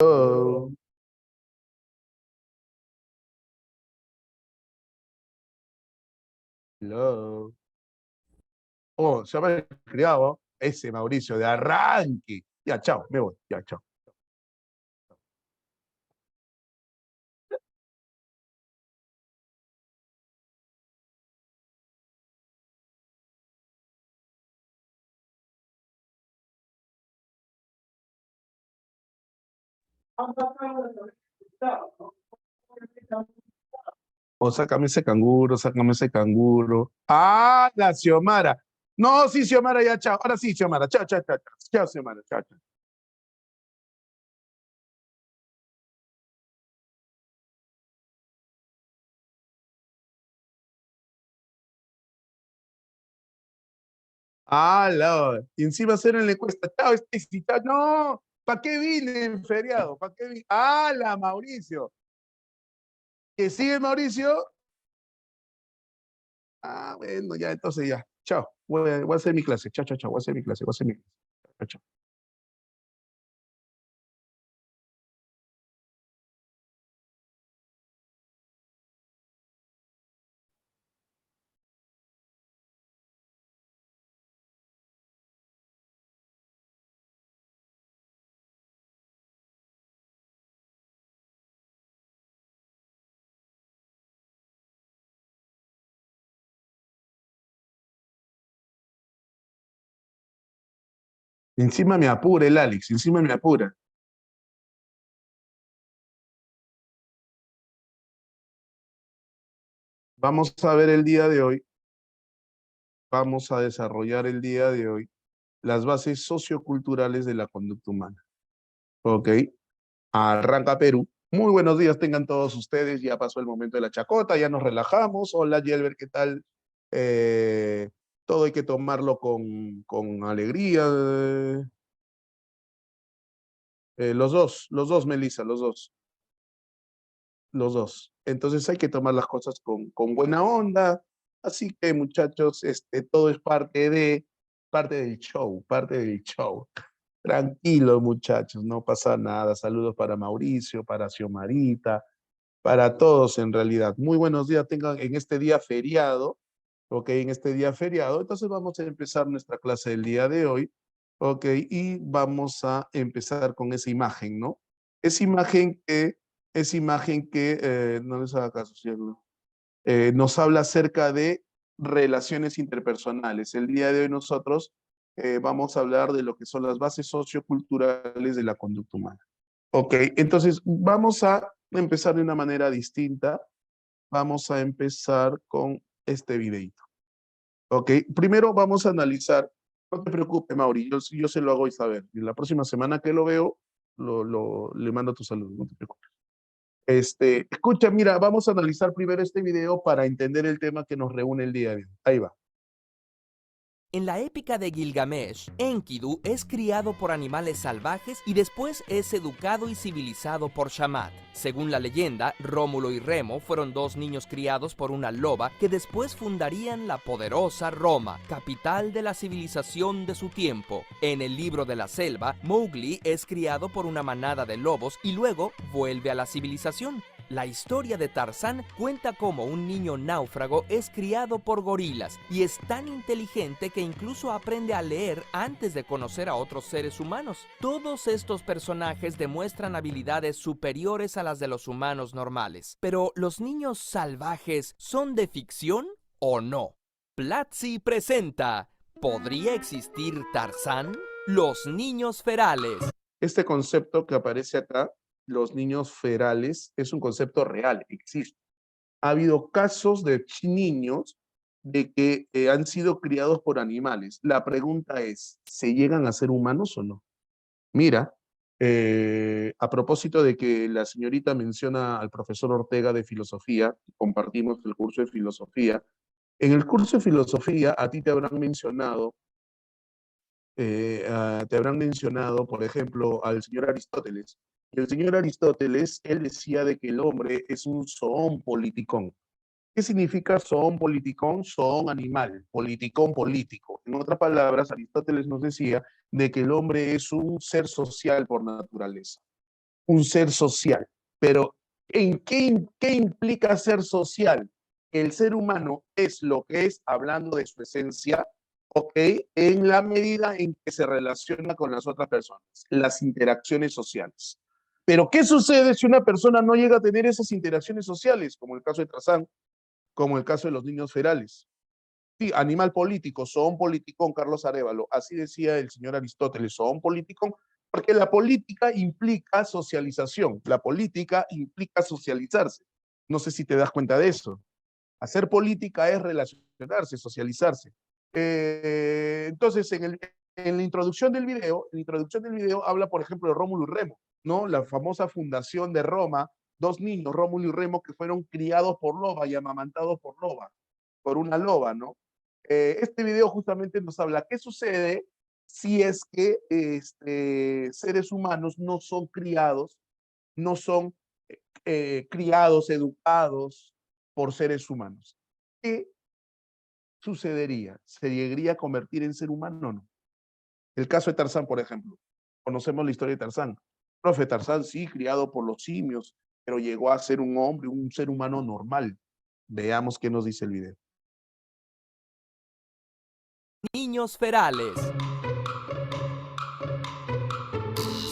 Oh, hello. Oh, se llama el criado, ese Mauricio, de arranque. Ya, chao, me voy. Ya, chao. O sácame ese canguro, sácame ese canguro. Ah, la Xiomara. No, sí, Xiomara, ya, chao. Ahora sí, Xiomara. Chao, chao, chao, chao. Chao, Xiomara. Chao, chao. Ah, la. Y encima hacer en la encuesta. Chao, Stacy. Chao. No, ¿para qué vine en feriado? ¿Para qué vine? Ah, la Mauricio. ¿Que sigue Mauricio? Ah, bueno, ya, entonces ya. Chao. Voy a hacer mi clase. Chao, chao, chao. Voy a hacer mi clase. Voy a hacer mi clase. Chao, chao. Encima me apura el Alex. Encima me apura. Vamos a ver el día de hoy. Vamos a desarrollar el día de hoy las bases socioculturales de la conducta humana. ¿Ok? Arranca Perú. Muy buenos días tengan todos ustedes. Ya pasó el momento de la chacota, ya nos relajamos. Hola, Yelber, ¿qué tal? Eh, Todo hay que tomarlo con alegría. Los dos, Melissa, los dos. Entonces hay que tomar las cosas con buena onda. Así que, muchachos, todo es parte del show, parte del show. Tranquilo, muchachos, no pasa nada. Saludos para Mauricio, para Xiomarita, para todos en realidad. Muy buenos días tengan en este día feriado, ¿ok? En este día feriado. Entonces vamos a empezar nuestra clase del día de hoy, ¿ok? Y vamos a empezar con esa imagen, ¿no? Esa imagen que, esa imagen que no les haga caso, ¿cierto? Nos habla acerca de relaciones interpersonales. El día de hoy nosotros vamos a hablar de lo que son las bases socioculturales de la conducta humana. Ok, entonces vamos a empezar de una manera distinta. Vamos a empezar con este videito. Ok, primero vamos a analizar, no te preocupes, Mauri, yo se lo hago y saber. Y la próxima semana que lo veo, le mando tu saludo, no te preocupes. Escucha, mira, vamos a analizar primero este video para entender el tema que nos reúne el día de hoy. Ahí va. En la épica de Gilgamesh, Enkidu es criado por animales salvajes y después es educado y civilizado por Shamat. Según la leyenda, Rómulo y Remo fueron dos niños criados por una loba que después fundarían la poderosa Roma, capital de la civilización de su tiempo. En el libro de la selva, Mowgli es criado por una manada de lobos y luego vuelve a la civilización. La historia de Tarzán cuenta cómo un niño náufrago es criado por gorilas y es tan inteligente que incluso aprende a leer antes de conocer a otros seres humanos. Todos estos personajes demuestran habilidades superiores a las de los humanos normales. Pero, ¿los niños salvajes son de ficción o no? Platzi presenta ¿Podría existir Tarzán? Los niños ferales. Este concepto que aparece acá, los niños ferales, es un concepto real, existe. Ha habido casos de niños de que han sido criados por animales. La pregunta es, ¿se llegan a ser humanos o no? Mira, a propósito de que la señorita menciona al profesor Ortega de filosofía, compartimos el curso de filosofía. En el curso de filosofía a ti te habrán mencionado, por ejemplo, al señor Aristóteles. Y el señor Aristóteles, él decía de que el hombre es un zoón politicón. ¿Qué significa zoón politicón? Zoón animal, politicón político. En otras palabras, Aristóteles nos decía de que el hombre es un ser social por naturaleza. un ser social. Pero ¿qué implica ser social? El ser humano es lo que es, hablando de su esencia, ¿ok? En la medida en que se relaciona con las otras personas, las interacciones sociales. Pero ¿qué sucede si una persona no llega a tener esas interacciones sociales, como el caso de Tarzán, como el caso de los niños ferales? Sí, animal político, son politicón, Carlos Arévalo. Así decía el señor Aristóteles, son politicón, porque la política implica socialización, la política implica socializarse. No sé si te das cuenta de eso. Hacer política es relacionarse, socializarse. Entonces, en la introducción del video habla, por ejemplo, de Rómulo y Remo, ¿no? La famosa fundación de Roma, dos niños, Rómulo y Remo, que fueron criados por loba y amamantados por una loba, ¿no? Este video justamente nos habla qué sucede si es que seres humanos no son criados, no son criados, educados por seres humanos. ¿Qué sucedería? ¿Se llegaría a convertir en ser humano o no? El caso de Tarzán, por ejemplo. Conocemos la historia de Tarzán. Profe, Tarzán sí, criado por los simios, pero llegó a ser un hombre, un ser humano normal. Veamos qué nos dice el video. Niños ferales.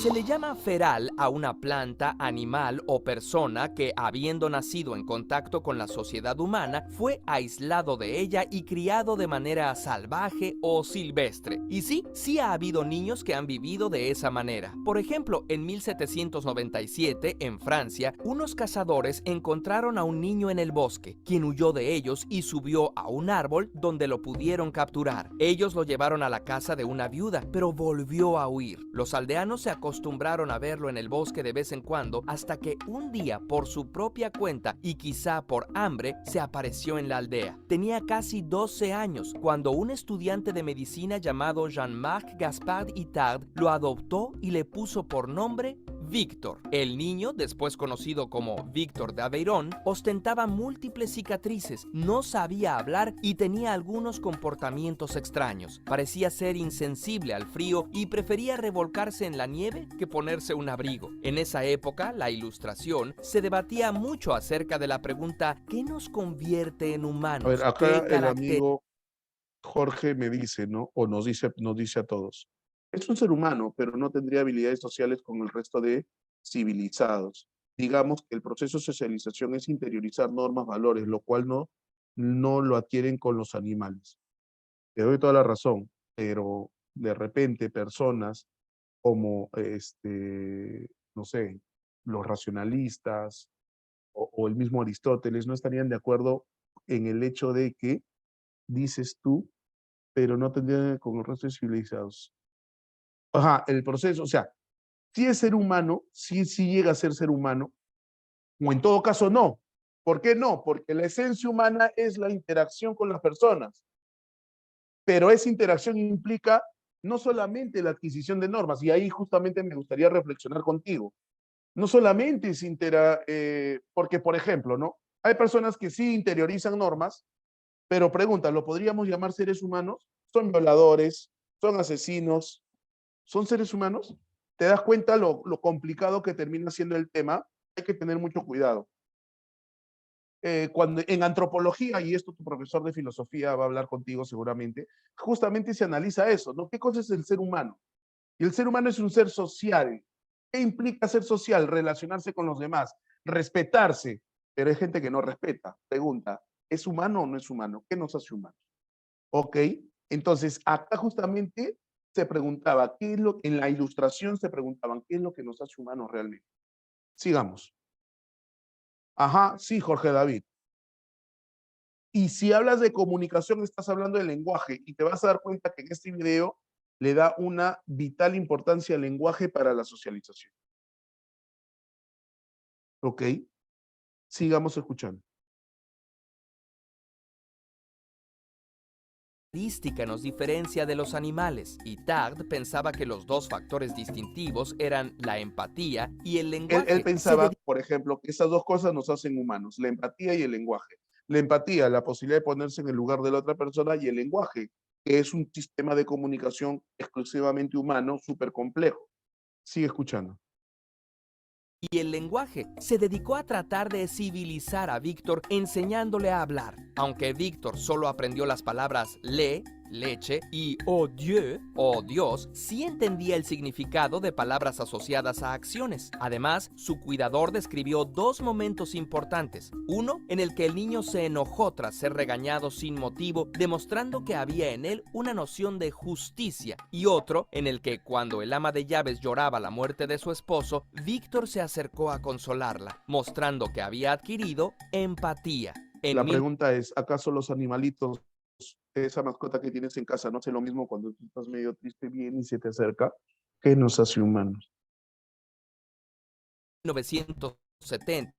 Se le llama feral a una planta, animal o persona que, habiendo nacido en contacto con la sociedad humana, fue aislado de ella y criado de manera salvaje o silvestre. Y sí ha habido niños que han vivido de esa manera. Por ejemplo, en 1797, en Francia, unos cazadores encontraron a un niño en el bosque, quien huyó de ellos y subió a un árbol donde lo pudieron capturar. Ellos lo llevaron a la casa de una viuda, pero volvió a huir. Los aldeanos se acostumbraron a verlo en el bosque de vez en cuando hasta que un día, por su propia cuenta y quizá por hambre, se apareció en la aldea. Tenía casi 12 años cuando un estudiante de medicina llamado Jean-Marc Gaspard Itard lo adoptó y le puso por nombre Víctor. El niño, después conocido como Víctor de Aveyron, ostentaba múltiples cicatrices, no sabía hablar y tenía algunos comportamientos extraños. Parecía ser insensible al frío y prefería revolcarse en la nieve que ponerse un abrigo. En esa época, la Ilustración se debatía mucho acerca de la pregunta ¿qué nos convierte en A humanos? ver, acá ¿Qué el carácter? amigo Jorge me dice, ¿no? O nos dice a todos. Es un ser humano, pero no tendría habilidades sociales con el resto de civilizados. Digamos que el proceso de socialización es interiorizar normas, valores, lo cual no lo adquieren con los animales. Te doy toda la razón, pero de repente personas como, no sé, los racionalistas o el mismo Aristóteles no estarían de acuerdo en el hecho de que, dices tú, pero no tendrían con el resto de civilizados. Ajá, el proceso, o sea, si es ser humano, si llega a ser humano, o en todo caso no. ¿Por qué no? Porque la esencia humana es la interacción con las personas, pero esa interacción implica no solamente la adquisición de normas, y ahí justamente me gustaría reflexionar contigo. No solamente es porque, por ejemplo, ¿no? Hay personas que sí interiorizan normas, pero pregunta, ¿lo podríamos llamar seres humanos? Son violadores, son asesinos, ¿son seres humanos? ¿Te das cuenta lo complicado que termina siendo el tema? Hay que tener mucho cuidado. Cuando en antropología, y esto tu profesor de filosofía va a hablar contigo seguramente, justamente se analiza eso, ¿no? ¿Qué cosa es el ser humano? Y el ser humano es un ser social. ¿Qué implica ser social? Relacionarse con los demás, respetarse, pero hay gente que no respeta. Pregunta, ¿es humano o no es humano? ¿Qué nos hace humanos? ¿Ok? Entonces, acá justamente se preguntaba, en la ilustración se preguntaban, ¿qué es lo que nos hace humanos realmente? Sigamos. Ajá, sí, Jorge David. Y si hablas de comunicación, estás hablando de lenguaje y te vas a dar cuenta que en este video le da una vital importancia al lenguaje para la socialización. ¿Ok? Sigamos escuchando. Característica nos diferencia de los animales. Itard pensaba que los dos factores distintivos eran la empatía y el Él lenguaje. pensaba, por ejemplo, que esas dos cosas nos hacen humanos, la empatía y el lenguaje. La empatía, la posibilidad de ponerse en el lugar de la otra persona, y el lenguaje, que es un sistema de comunicación exclusivamente humano, súper complejo. Sigue escuchando. y el lenguaje. Se dedicó a tratar de civilizar a Víctor enseñándole a hablar. Aunque Víctor solo aprendió las palabras le, leche y oh Dieu, oh Dios, sí entendía el significado de palabras asociadas a acciones. Además, su cuidador describió dos momentos importantes. Uno, en el que el niño se enojó tras ser regañado sin motivo, demostrando que había en él una noción de justicia. Y otro, en el que cuando el ama de llaves lloraba la muerte de su esposo, Víctor se acercó a consolarla, mostrando que había adquirido empatía. La pregunta es, ¿acaso los animalitos, esa mascota que tienes en casa, no hace lo mismo cuando tú estás medio triste, viene y se te acerca? ¿Qué nos hace humanos? 1970,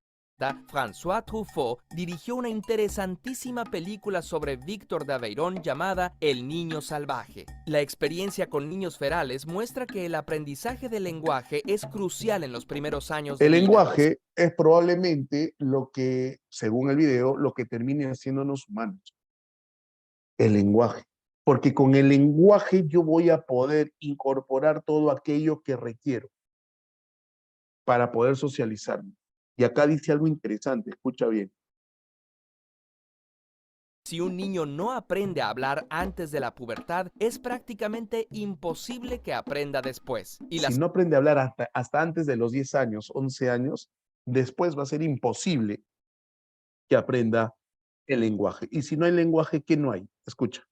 François Truffaut dirigió una interesantísima película sobre Víctor de Aveyron llamada El niño salvaje. La experiencia con niños ferales muestra que el aprendizaje del lenguaje es crucial en los primeros años de El vida. lenguaje es probablemente lo que, según el video, lo que termine haciéndonos humanos. El lenguaje. Porque con el lenguaje yo voy a poder incorporar todo aquello que requiero para poder socializarme. Y acá dice algo interesante, escucha bien. Si un niño no aprende a hablar antes de la pubertad, es prácticamente imposible que aprenda después. Si no aprende a hablar hasta antes de los 10 años, 11 años, después va a ser imposible que aprenda el lenguaje. Y si no hay lenguaje, ¿qué no hay? Escucha.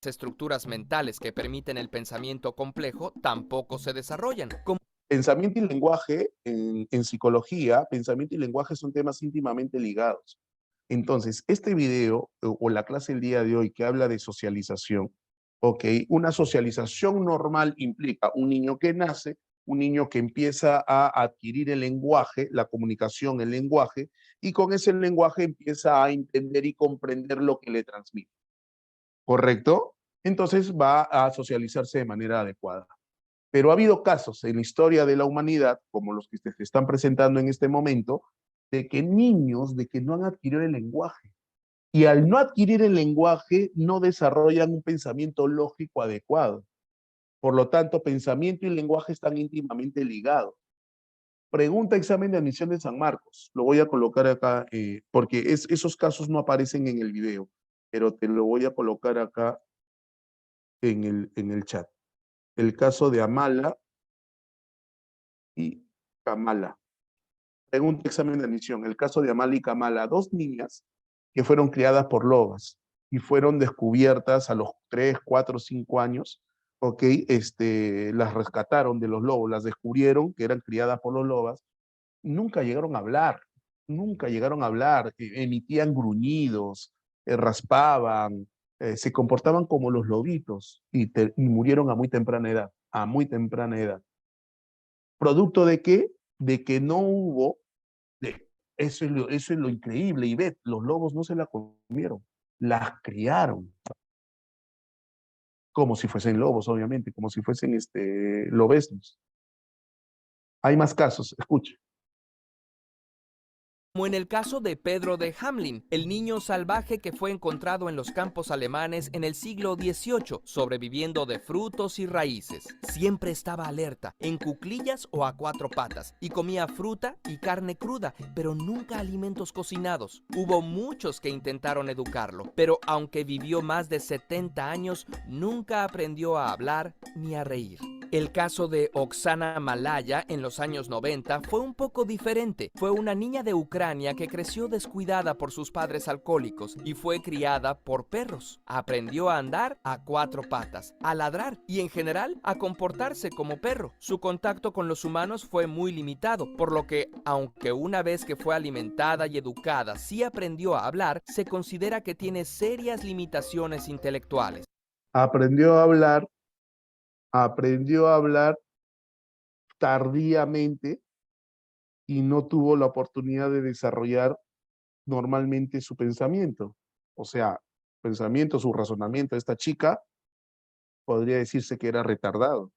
Estructuras mentales que permiten el pensamiento complejo tampoco se desarrollan. Como Pensamiento y lenguaje, en psicología, pensamiento y lenguaje son temas íntimamente ligados. Entonces, este video o la clase del día de hoy que habla de socialización, ok, una socialización normal implica un niño que nace, un niño que empieza a adquirir el lenguaje, la comunicación, el lenguaje, y con ese lenguaje empieza a entender y comprender lo que le transmite. ¿Correcto? Entonces va a socializarse de manera adecuada. Pero ha habido casos en la historia de la humanidad, como los que se están presentando en este momento, de que niños, de que no han adquirido el lenguaje. Y al no adquirir el lenguaje, no desarrollan un pensamiento lógico adecuado. Por lo tanto, pensamiento y lenguaje están íntimamente ligados. Pregunta examen de admisión de San Marcos. Lo voy a colocar acá, porque esos casos no aparecen en el video, pero te lo voy a colocar acá en el chat. El caso de Amala y Kamala. Pregunta examen de admisión. El caso de Amala y Kamala, dos niñas que fueron criadas por lobas y fueron descubiertas a los 3, 4, 5 años, ok, las rescataron de los lobos, las descubrieron que eran criadas por los lobas, nunca llegaron a hablar, nunca llegaron a hablar, emitían gruñidos, raspaban, se comportaban como los lobitos y murieron a muy temprana edad, a muy temprana edad. ¿Producto de qué? De que no hubo, eso es lo increíble, y ve, los lobos no se la comieron, las criaron, como si fuesen lobos, obviamente, como si fuesen lobesnos. Hay más casos, escucha. Como en el caso de Pedro de Hamelin, el niño salvaje que fue encontrado en los campos alemanes en el siglo XVIII, sobreviviendo de frutos y raíces. Siempre estaba alerta, en cuclillas o a cuatro patas, y comía fruta y carne cruda, pero nunca alimentos cocinados. Hubo muchos que intentaron educarlo, pero aunque vivió más de 70 años, nunca aprendió a hablar ni a reír. El caso de Oksana Malaya en los años 90 fue un poco diferente. Fue una niña de Ucrania que creció descuidada por sus padres alcohólicos y fue criada por perros. Aprendió a andar a cuatro patas, a ladrar y en general a comportarse como perro. Su contacto con los humanos fue muy limitado, por lo que, aunque una vez que fue alimentada y educada sí aprendió a hablar, se considera que tiene serias limitaciones intelectuales. Aprendió a hablar tardíamente y no tuvo la oportunidad de desarrollar normalmente su pensamiento. O sea, pensamiento, su razonamiento. Esta chica podría decirse que era retardado.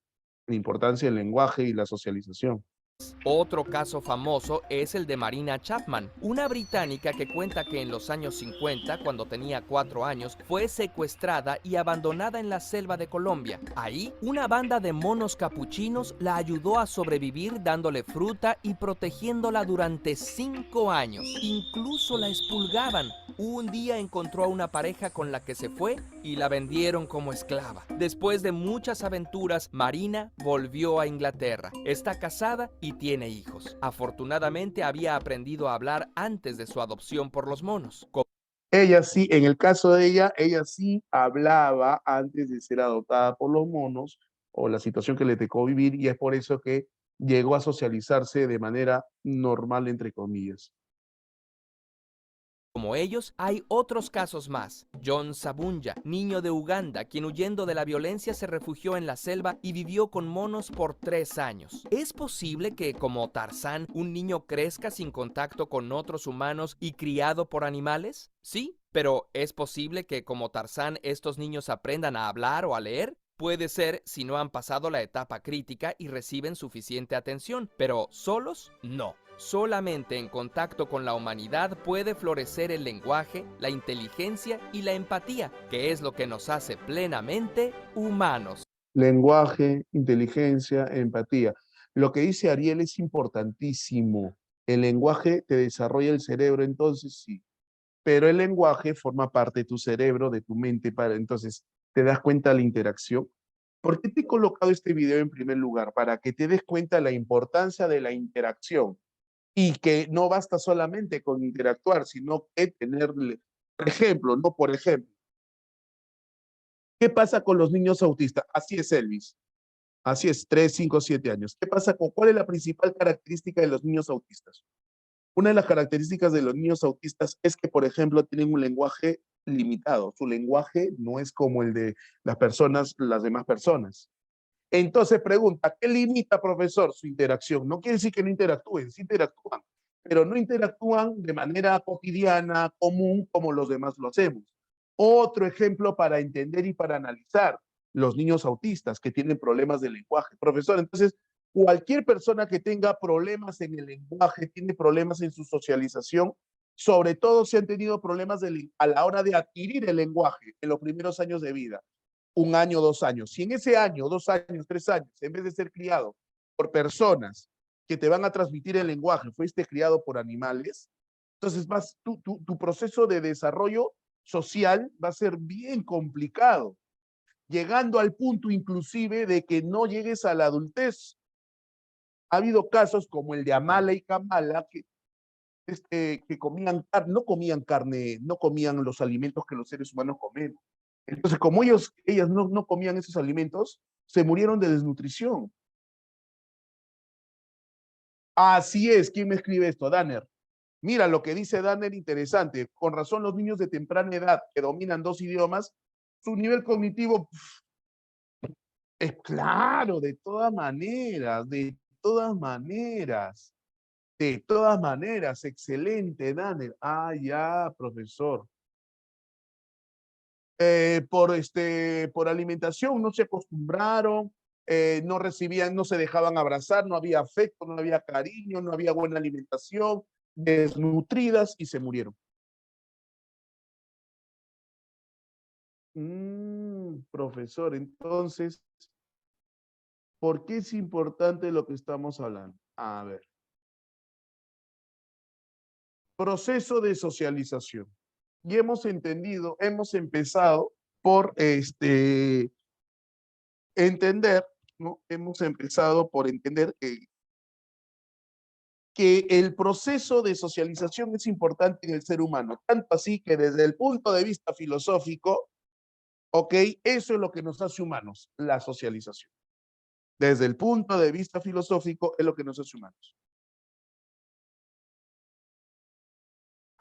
La importancia del lenguaje y la socialización. Otro caso famoso es el de Marina Chapman, una británica que cuenta que en los años 50, cuando tenía 4 años, fue secuestrada y abandonada en la selva de Colombia. Ahí, una banda de monos capuchinos la ayudó a sobrevivir dándole fruta y protegiéndola durante 5 años. Incluso la expulgaban. Un día encontró a una pareja con la que se fue y la vendieron como esclava. Después de muchas aventuras, Marina volvió a Inglaterra. Está casada y tiene hijos. Afortunadamente había aprendido a hablar antes de su adopción por los monos. Ella sí, en el caso de ella sí hablaba antes de ser adoptada por los monos o la situación que le tocó vivir y es por eso que llegó a socializarse de manera normal, entre comillas. Como ellos, hay otros casos más. John Sabunja, niño de Uganda, quien huyendo de la violencia se refugió en la selva y vivió con monos por 3 años. ¿Es posible que, como Tarzán, un niño crezca sin contacto con otros humanos y criado por animales? Sí, pero ¿es posible que, como Tarzán, estos niños aprendan a hablar o a leer? Puede ser si no han pasado la etapa crítica y reciben suficiente atención, pero ¿solos? No. Solamente en contacto con la humanidad puede florecer el lenguaje, la inteligencia y la empatía, que es lo que nos hace plenamente humanos. Lenguaje, inteligencia, empatía. Lo que dice Ariel es importantísimo. El lenguaje te desarrolla el cerebro, entonces sí, pero el lenguaje forma parte de tu cerebro, de tu mente, entonces te das cuenta de la interacción. ¿Por qué te he colocado este video en primer lugar? Para que te des cuenta de la importancia de la interacción y que no basta solamente con interactuar, sino que tenerle, por ejemplo, no por ejemplo, ¿qué pasa con los niños autistas? Así es, Elvis. Así es, 3, 5, 7 años. ¿Qué pasa con cuál es la principal característica de los niños autistas? Una de las características de los niños autistas es que, por ejemplo, tienen un lenguaje limitado. Su lenguaje no es como el de las demás personas. Entonces pregunta, ¿qué limita, profesor, su interacción? No quiere decir que no interactúen, sí interactúan, pero no interactúan de manera cotidiana, común, como los demás lo hacemos. Otro ejemplo para entender y para analizar los niños autistas que tienen problemas de lenguaje. Profesor, entonces, cualquier persona que tenga problemas en el lenguaje, tiene problemas en su socialización, sobre todo si han tenido problemas a la hora de adquirir el lenguaje en los primeros años de vida, 1 año, 2 años. Si en ese año, 2 años, 3 años, en vez de ser criado por personas que te van a transmitir el lenguaje, fuiste criado por animales, entonces tu proceso de desarrollo social va a ser bien complicado, llegando al punto inclusive de que no llegues a la adultez. Ha habido casos como el de Amala y Kamala que comían carne, no comían los alimentos que los seres humanos comemos. Entonces, como ellas no comían esos alimentos, se murieron de desnutrición. Así es, ¿quién me escribe esto? Danner. Mira lo que dice Danner, interesante. Con razón, los niños de temprana edad que dominan 2 idiomas, su nivel cognitivo es claro, de todas maneras, excelente, Danner. Ah, ya, profesor. Por alimentación no se acostumbraron, no recibían, no se dejaban abrazar, no había afecto, no había cariño, no había buena alimentación, desnutridas y se murieron. Profesor, entonces, ¿por qué es importante lo que estamos hablando? A ver, proceso de socialización. Y hemos empezado por entender, ¿no? Hemos empezado por entender que el proceso de socialización es importante en el ser humano, tanto así que desde el punto de vista filosófico, ok, eso es lo que nos hace humanos, la socialización. Desde el punto de vista filosófico es lo que nos hace humanos.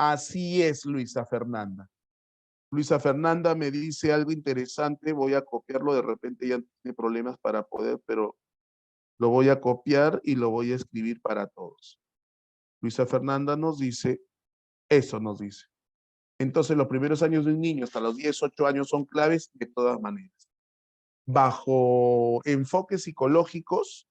Así es, Luisa Fernanda. Luisa Fernanda me dice algo interesante, voy a copiarlo, de repente ya tiene problemas para poder, pero lo voy a copiar y lo voy a escribir para todos. Luisa Fernanda nos dice, eso nos dice. Entonces, los primeros años de un niño hasta los 10, 8 años son claves de todas maneras. Bajo enfoques psicológicos,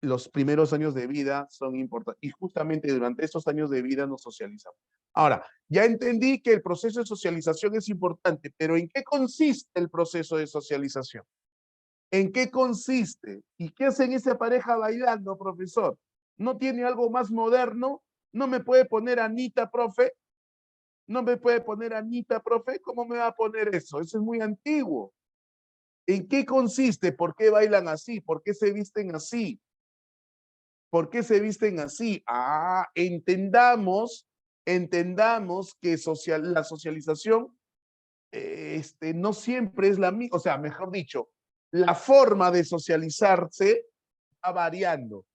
los primeros años de vida son importantes y justamente durante estos años de vida nos socializamos. Ahora, ya entendí que el proceso de socialización es importante, pero ¿en qué consiste el proceso de socialización? ¿En qué consiste? ¿Y qué hacen esa pareja bailando, profesor? ¿No tiene algo más moderno? ¿No me puede poner Anita, profe? ¿No me puede poner Anita, profe? ¿Cómo me va a poner eso? Eso es muy antiguo. ¿En qué consiste? ¿Por qué bailan así? ¿Por qué se visten así? ¿Por qué se visten así? Entendamos que la socialización no siempre es la misma, o sea, mejor dicho, la forma de socializarse va variando,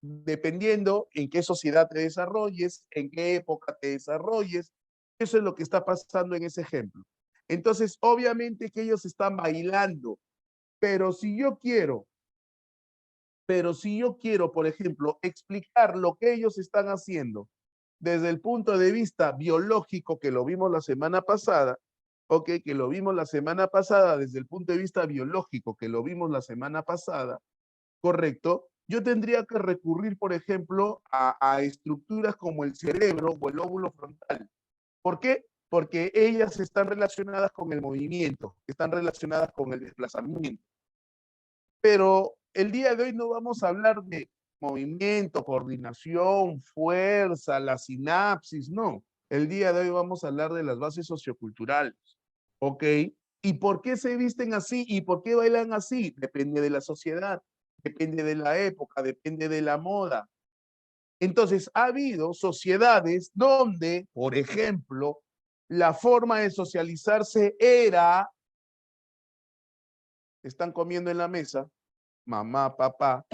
dependiendo en qué sociedad te desarrolles, en qué época te desarrolles. Eso es lo que está pasando en ese ejemplo. Entonces, obviamente que ellos están bailando, pero si yo quiero por ejemplo, explicar lo que ellos están haciendo desde el punto de vista biológico, que lo vimos la semana pasada, ok, que lo vimos la semana pasada, desde el punto de vista biológico, que lo vimos la semana pasada, correcto, yo tendría que recurrir, por ejemplo, a estructuras como el cerebro o el lóbulo frontal. ¿Por qué? Porque ellas están relacionadas con el movimiento, están relacionadas con el desplazamiento. Pero el día de hoy no vamos a hablar de movimiento, coordinación, fuerza, la sinapsis, no. El día de hoy vamos a hablar de las bases socioculturales, ¿ok? ¿Y por qué se visten así? ¿Y por qué bailan así? Depende de la sociedad, depende de la época, depende de la moda. Entonces, ha habido sociedades donde, por ejemplo, la forma de socializarse era, están comiendo en la mesa, mamá, papá,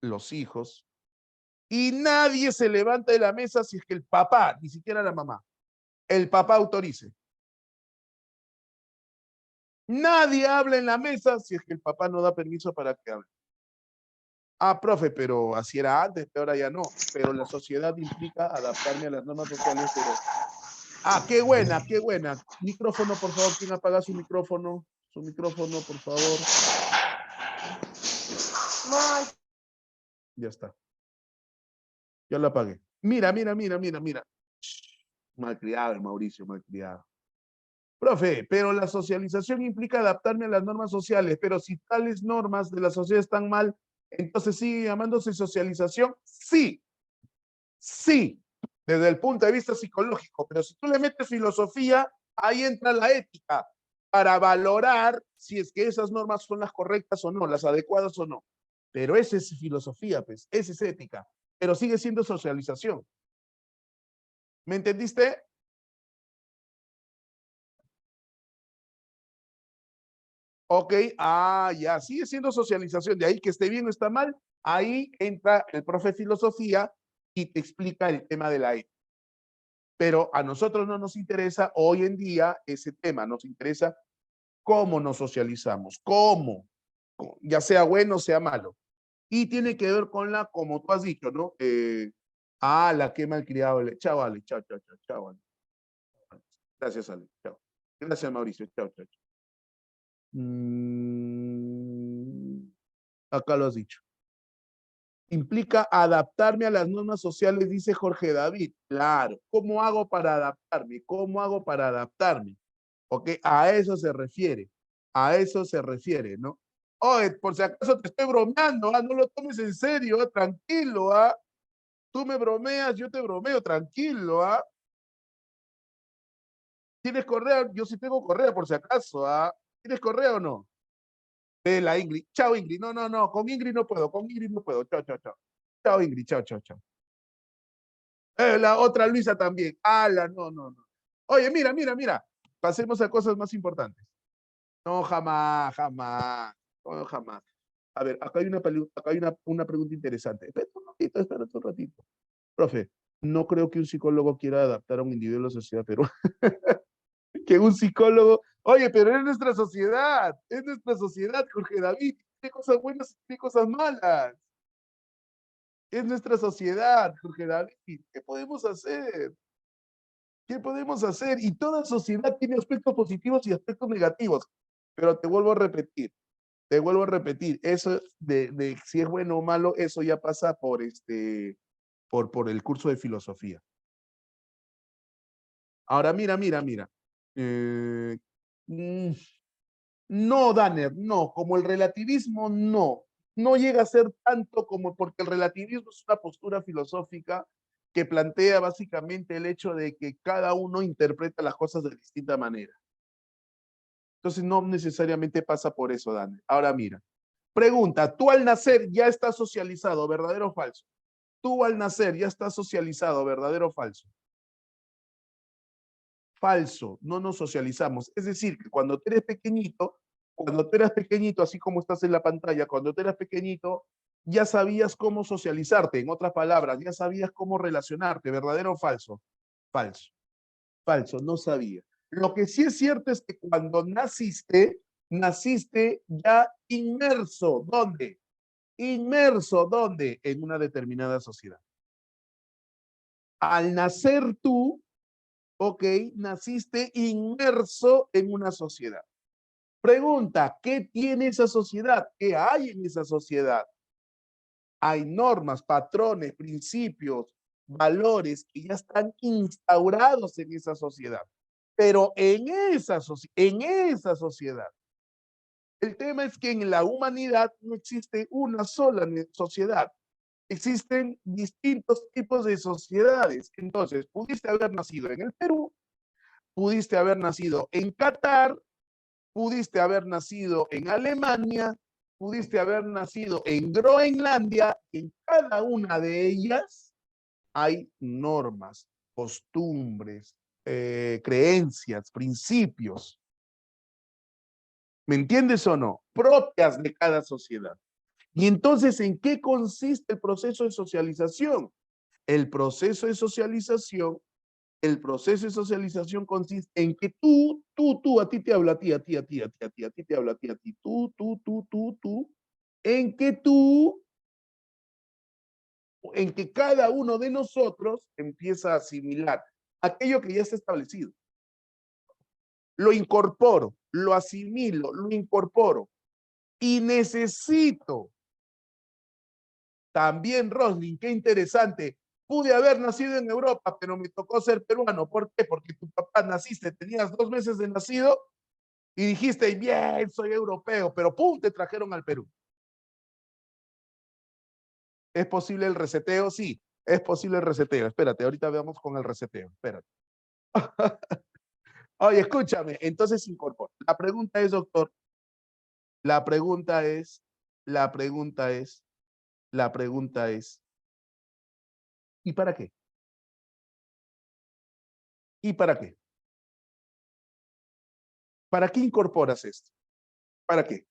los hijos, y nadie se levanta de la mesa si es que el papá, ni siquiera la mamá, el papá autorice. Nadie habla en la mesa si es que el papá no da permiso para que hable. Profe, pero así era antes, pero ahora ya no. Pero la sociedad implica adaptarme a las normas sociales, pero... qué buena, qué buena. Micrófono, por favor. ¿Quién apaga su micrófono? Su micrófono, por favor. Ya está. Ya lo apagué. Mira. Malcriado el Mauricio, malcriado. Profe, pero la socialización implica adaptarme a las normas sociales, pero si tales normas de la sociedad están mal, entonces sigue llamándose socialización. Sí, sí, desde el punto de vista psicológico, pero si tú le metes filosofía, ahí entra la ética para valorar si es que esas normas son las correctas o no, las adecuadas o no. Pero esa es filosofía, pues, esa es ética, pero sigue siendo socialización. ¿Me entendiste? Ok, ya, sigue siendo socialización, de ahí que esté bien o está mal, ahí entra el profe de filosofía y te explica el tema de la ética. Pero a nosotros no nos interesa hoy en día ese tema, nos interesa cómo nos socializamos, cómo, ya sea bueno o sea malo. Y tiene que ver con la, como tú has dicho, ¿no? La que malcriado, chao, Ale, chao, chao, chao, chao, Ale. Gracias, Ale, chao. Gracias, Mauricio, chao, chao. Acá lo has dicho. Implica adaptarme a las normas sociales, dice Jorge David. Claro, ¿cómo hago para adaptarme? ¿Cómo hago para adaptarme? Ok, a eso se refiere. A eso se refiere, ¿no? Oye, por si acaso te estoy bromeando, no lo tomes en serio, tranquilo, Tú me bromeas, yo te bromeo, tranquilo, ¿Tienes correa? Yo sí tengo correa, por si acaso, ¿Tienes correa o no? La Ingrid. Chao, Ingrid. No, con Ingrid no puedo, con Ingrid no puedo. Chao, chao, chao. Chao, Ingrid, chao, chao, chao. La otra Luisa también. No. Oye, mira. Pasemos a cosas más importantes. No, jamás. No, jamás. A ver, acá hay una pregunta interesante. Espera un ratito. Profe, no creo que un psicólogo quiera adaptar a un individuo a la sociedad peruana. Que un psicólogo. Oye, pero es nuestra sociedad, Jorge David. Tiene cosas buenas y tiene cosas malas. Es nuestra sociedad, Jorge David. ¿Qué podemos hacer? ¿Qué podemos hacer? Y toda sociedad tiene aspectos positivos y aspectos negativos. Pero te vuelvo a repetir, Te vuelvo a repetir, eso de si es bueno o malo, eso ya pasa por por el curso de filosofía. Ahora, mira. Eh, mm, no, Danner, no, como el relativismo, no. No llega a ser tanto como porque el relativismo es una postura filosófica que plantea básicamente el hecho de que cada uno interpreta las cosas de distinta manera. Entonces no necesariamente pasa por eso, Danner. Ahora mira, pregunta, ¿tú al nacer ya estás socializado, verdadero o falso? Tú al nacer ya estás socializado, verdadero o falso. Falso, no nos socializamos. Es decir, que cuando tú eras pequeñito, así como estás en la pantalla, cuando tú eras pequeñito, ya sabías cómo socializarte, en otras palabras, ya sabías cómo relacionarte, ¿verdadero o falso? Falso, falso, no sabía. Lo que sí es cierto es que cuando naciste ya inmerso, ¿dónde? Inmerso, ¿dónde? En una determinada sociedad. Al nacer tú, ok, naciste inmerso en una sociedad. Pregunta, ¿qué tiene esa sociedad? ¿Qué hay en esa sociedad? Hay normas, patrones, principios, valores que ya están instaurados en esa sociedad. Pero en esa sociedad, el tema es que en la humanidad no existe una sola sociedad. Existen distintos tipos de sociedades. Entonces, pudiste haber nacido en el Perú, pudiste haber nacido en Qatar, pudiste haber nacido en Alemania, pudiste haber nacido en Groenlandia. En cada una de ellas hay normas, costumbres, creencias, principios. ¿Me entiendes o no? Propias de cada sociedad. Y entonces, ¿en qué consiste el proceso de socialización? El proceso de socialización El proceso de socialización consiste en que a ti te habla, a ti te habla, a ti, en que en que cada uno de nosotros empieza a asimilar aquello que ya está establecido. Lo incorporo, lo asimilo, lo incorporo y necesito también, Roslin, qué interesante. Pude haber nacido en Europa, pero me tocó ser peruano. ¿Por qué? Porque tu papá naciste, tenías 2 meses de nacido y dijiste, bien, soy europeo, pero ¡pum!, te trajeron al Perú. ¿Es posible el reseteo? Sí, es posible el reseteo. Espérate, ahorita veamos con el reseteo. Espérate. Oye, escúchame, entonces incorpora. La pregunta es, doctor, la pregunta es, la pregunta es, la pregunta es, ¿y para qué? ¿Y para qué? ¿Para qué incorporas esto? ¿Para qué?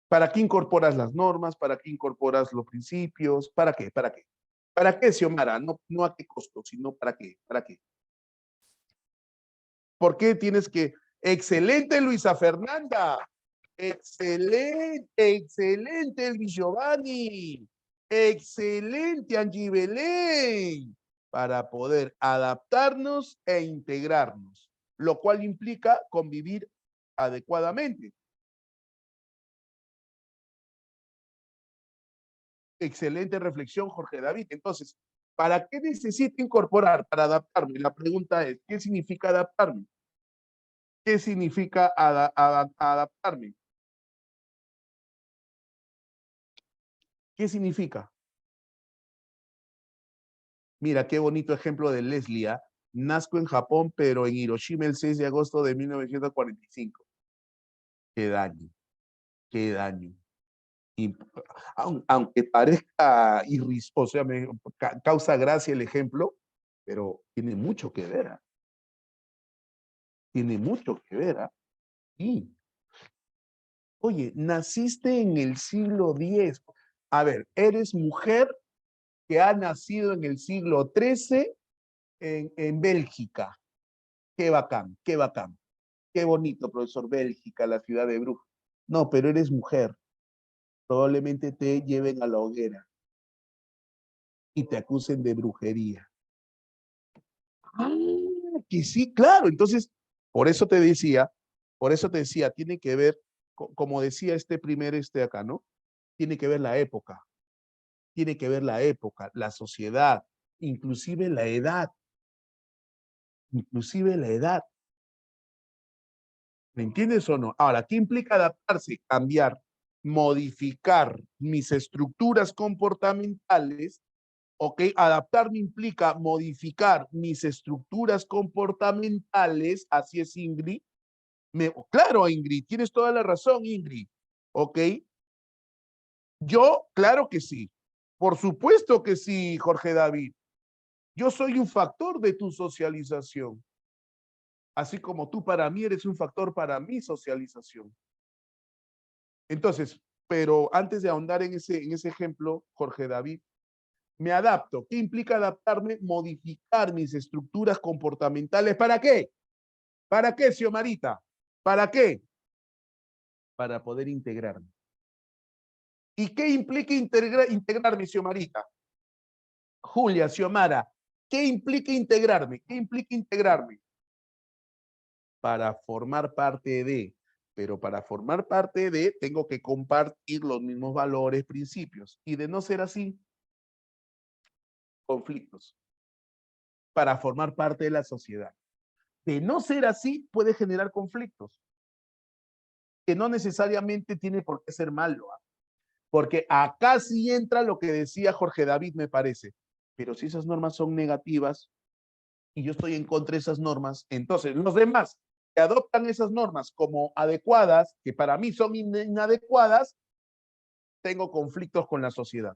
¿Para qué incorporas las normas? ¿Para qué incorporas los principios? ¿Para qué? ¿Para qué? ¿Para qué, Xiomara? No, no a qué costo, sino para qué. ¿Para qué? ¿Por qué tienes que? Excelente, Luisa Fernanda. Excelente, excelente, Elvis Giovanni. Excelente, Angie Belén. Para poder adaptarnos e integrarnos, lo cual implica convivir adecuadamente. Excelente reflexión, Jorge David. Entonces, ¿para qué necesito incorporar? Para adaptarme. La pregunta es, ¿qué significa adaptarme? ¿Qué significa adaptarme? ¿Qué significa? Mira, qué bonito ejemplo de Leslie. ¿Ah? Nazco en Japón, pero en Hiroshima el 6 de agosto de 1945. Qué daño, qué daño. Y, aunque parezca o sea, me causa gracia el ejemplo, pero tiene mucho que ver. ¿Ah? Tiene mucho que ver. ¿Ah? Sí. Oye, naciste en el siglo X. A ver, eres mujer que ha nacido en el siglo XIII en Bélgica. Qué bacán, qué bacán. Qué bonito, profesor, Bélgica, la ciudad de Brujas. No, pero eres mujer. Probablemente te lleven a la hoguera y te acusen de brujería. Ah, que sí, claro. Entonces, por eso te decía, tiene que ver como decía este primer acá, ¿no? Tiene que ver la época, tiene que ver la época, la sociedad, inclusive la edad, inclusive la edad. ¿Me entiendes o no? Ahora, ¿qué implica adaptarse? Cambiar, modificar mis estructuras comportamentales. ¿Ok? Adaptarme implica modificar mis estructuras comportamentales. Así es, Ingrid. Claro, Ingrid, tienes toda la razón, Ingrid. ¿Ok? Yo, claro que sí. Por supuesto que sí, Jorge David. Yo soy un factor de tu socialización. Así como tú para mí eres un factor para mi socialización. Entonces, pero antes de ahondar en ese ejemplo, Jorge David, me adapto. ¿Qué implica adaptarme? Modificar mis estructuras comportamentales. ¿Para qué? ¿Para qué, Xiomarita? ¿Para qué? Para poder integrarme. ¿Y qué implica integrarme, Xiomarita? Julia, Xiomara, ¿qué implica integrarme? ¿Qué implica integrarme? Para formar parte de, pero para formar parte de, tengo que compartir los mismos valores, principios. Y de no ser así, conflictos. Para formar parte de la sociedad. De no ser así, puede generar conflictos. Que no necesariamente tiene por qué ser malo. ¿eh? Porque acá sí entra lo que decía Jorge David, me parece. Pero si esas normas son negativas y yo estoy en contra de esas normas, entonces los demás que adoptan esas normas como adecuadas, que para mí son inadecuadas, tengo conflictos con la sociedad.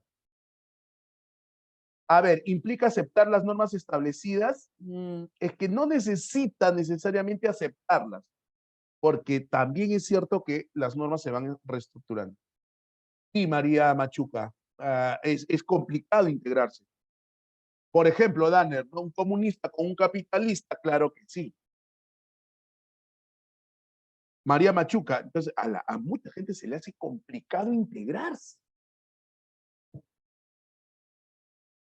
A ver, ¿implica aceptar las normas establecidas? Es que no necesita necesariamente aceptarlas, porque también es cierto que las normas se van reestructurando. Y María Machuca, es complicado integrarse. Por ejemplo, Danner, ¿no? Un comunista con un capitalista, claro que sí. María Machuca, entonces a mucha gente se le hace complicado integrarse.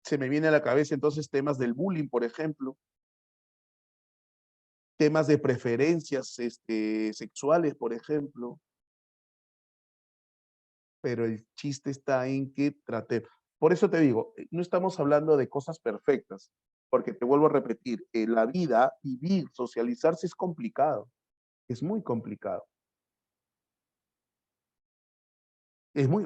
Se me viene a la cabeza entonces temas del bullying, por ejemplo, temas de preferencias sexuales, por ejemplo, pero el chiste está en que trate. Por eso te digo, no estamos hablando de cosas perfectas, porque te vuelvo a repetir, la vida, vivir, socializarse es complicado, es muy complicado.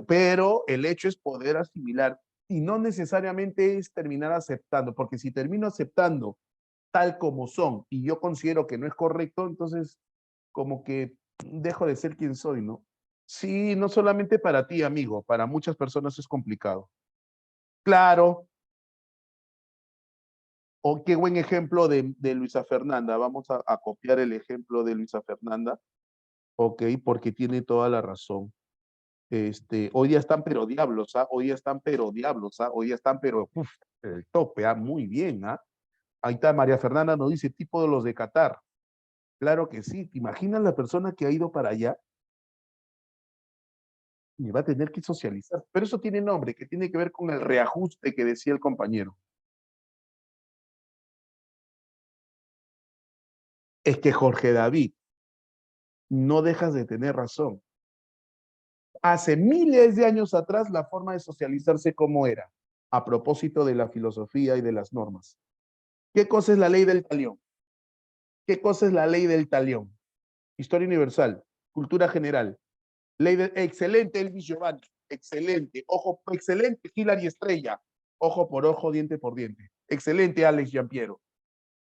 Pero el hecho es poder asimilar y no necesariamente es terminar aceptando, porque si termino aceptando tal como son y yo considero que no es correcto, entonces como que dejo de ser quien soy, ¿no? Sí, no solamente para ti, amigo, para muchas personas es complicado. Claro, o qué buen ejemplo de Luisa Fernanda. Vamos a copiar el ejemplo de Luisa Fernanda, ok, porque tiene toda la razón. Hoy día están pero diablos, ¿ah? Hoy día están pero diablos, ¿ah? Hoy día están pero el tope, ¿ah? Muy bien, ¿ah? Ahí está María Fernanda, nos dice tipo de los de Qatar. Claro que sí, ¿te imaginas la persona que ha ido para allá? Y va a tener que socializar. Pero eso tiene nombre, que tiene que ver con el reajuste que decía el compañero. Es que Jorge David, no dejas de tener razón. Hace miles de años atrás la forma de socializarse como era, a propósito de la filosofía y de las normas. ¿Qué cosa es la ley del talión? ¿Qué cosa es la ley del talión? Historia universal, cultura general. Excelente, Elvis Giovanni. Excelente. Ojo, excelente, Hilary Estrella. Ojo por ojo, diente por diente. Excelente, Alex Giampiero.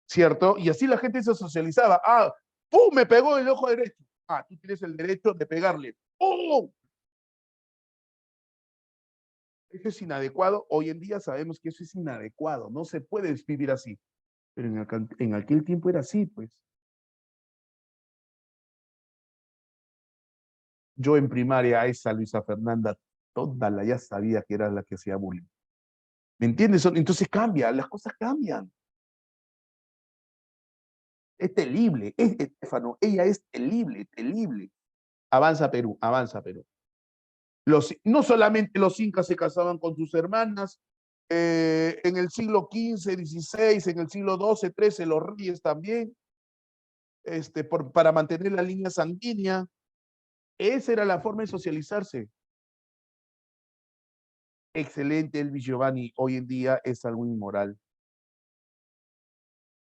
¿Cierto? Y así la gente se socializaba. Ah, ¡pum! Me pegó el ojo derecho. Ah, tú tienes el derecho de pegarle. ¡Pum! Eso es inadecuado. Hoy en día sabemos que eso es inadecuado. No se puede vivir así. Pero en aquel tiempo era así, pues. Yo en primaria a esa Luisa Fernanda, toda la ya sabía que era la que hacía bullying. ¿Me entiendes? Entonces cambia, las cosas cambian. Es terrible, Estefano, ella es terrible, terrible. Avanza Perú, avanza Perú. No solamente los incas se casaban con sus hermanas, en el siglo XV, XVI, en el siglo XII, XIII, los reyes también, para mantener la línea sanguínea. Esa era la forma de socializarse. Excelente, Elvis Giovanni. Hoy en día es algo inmoral.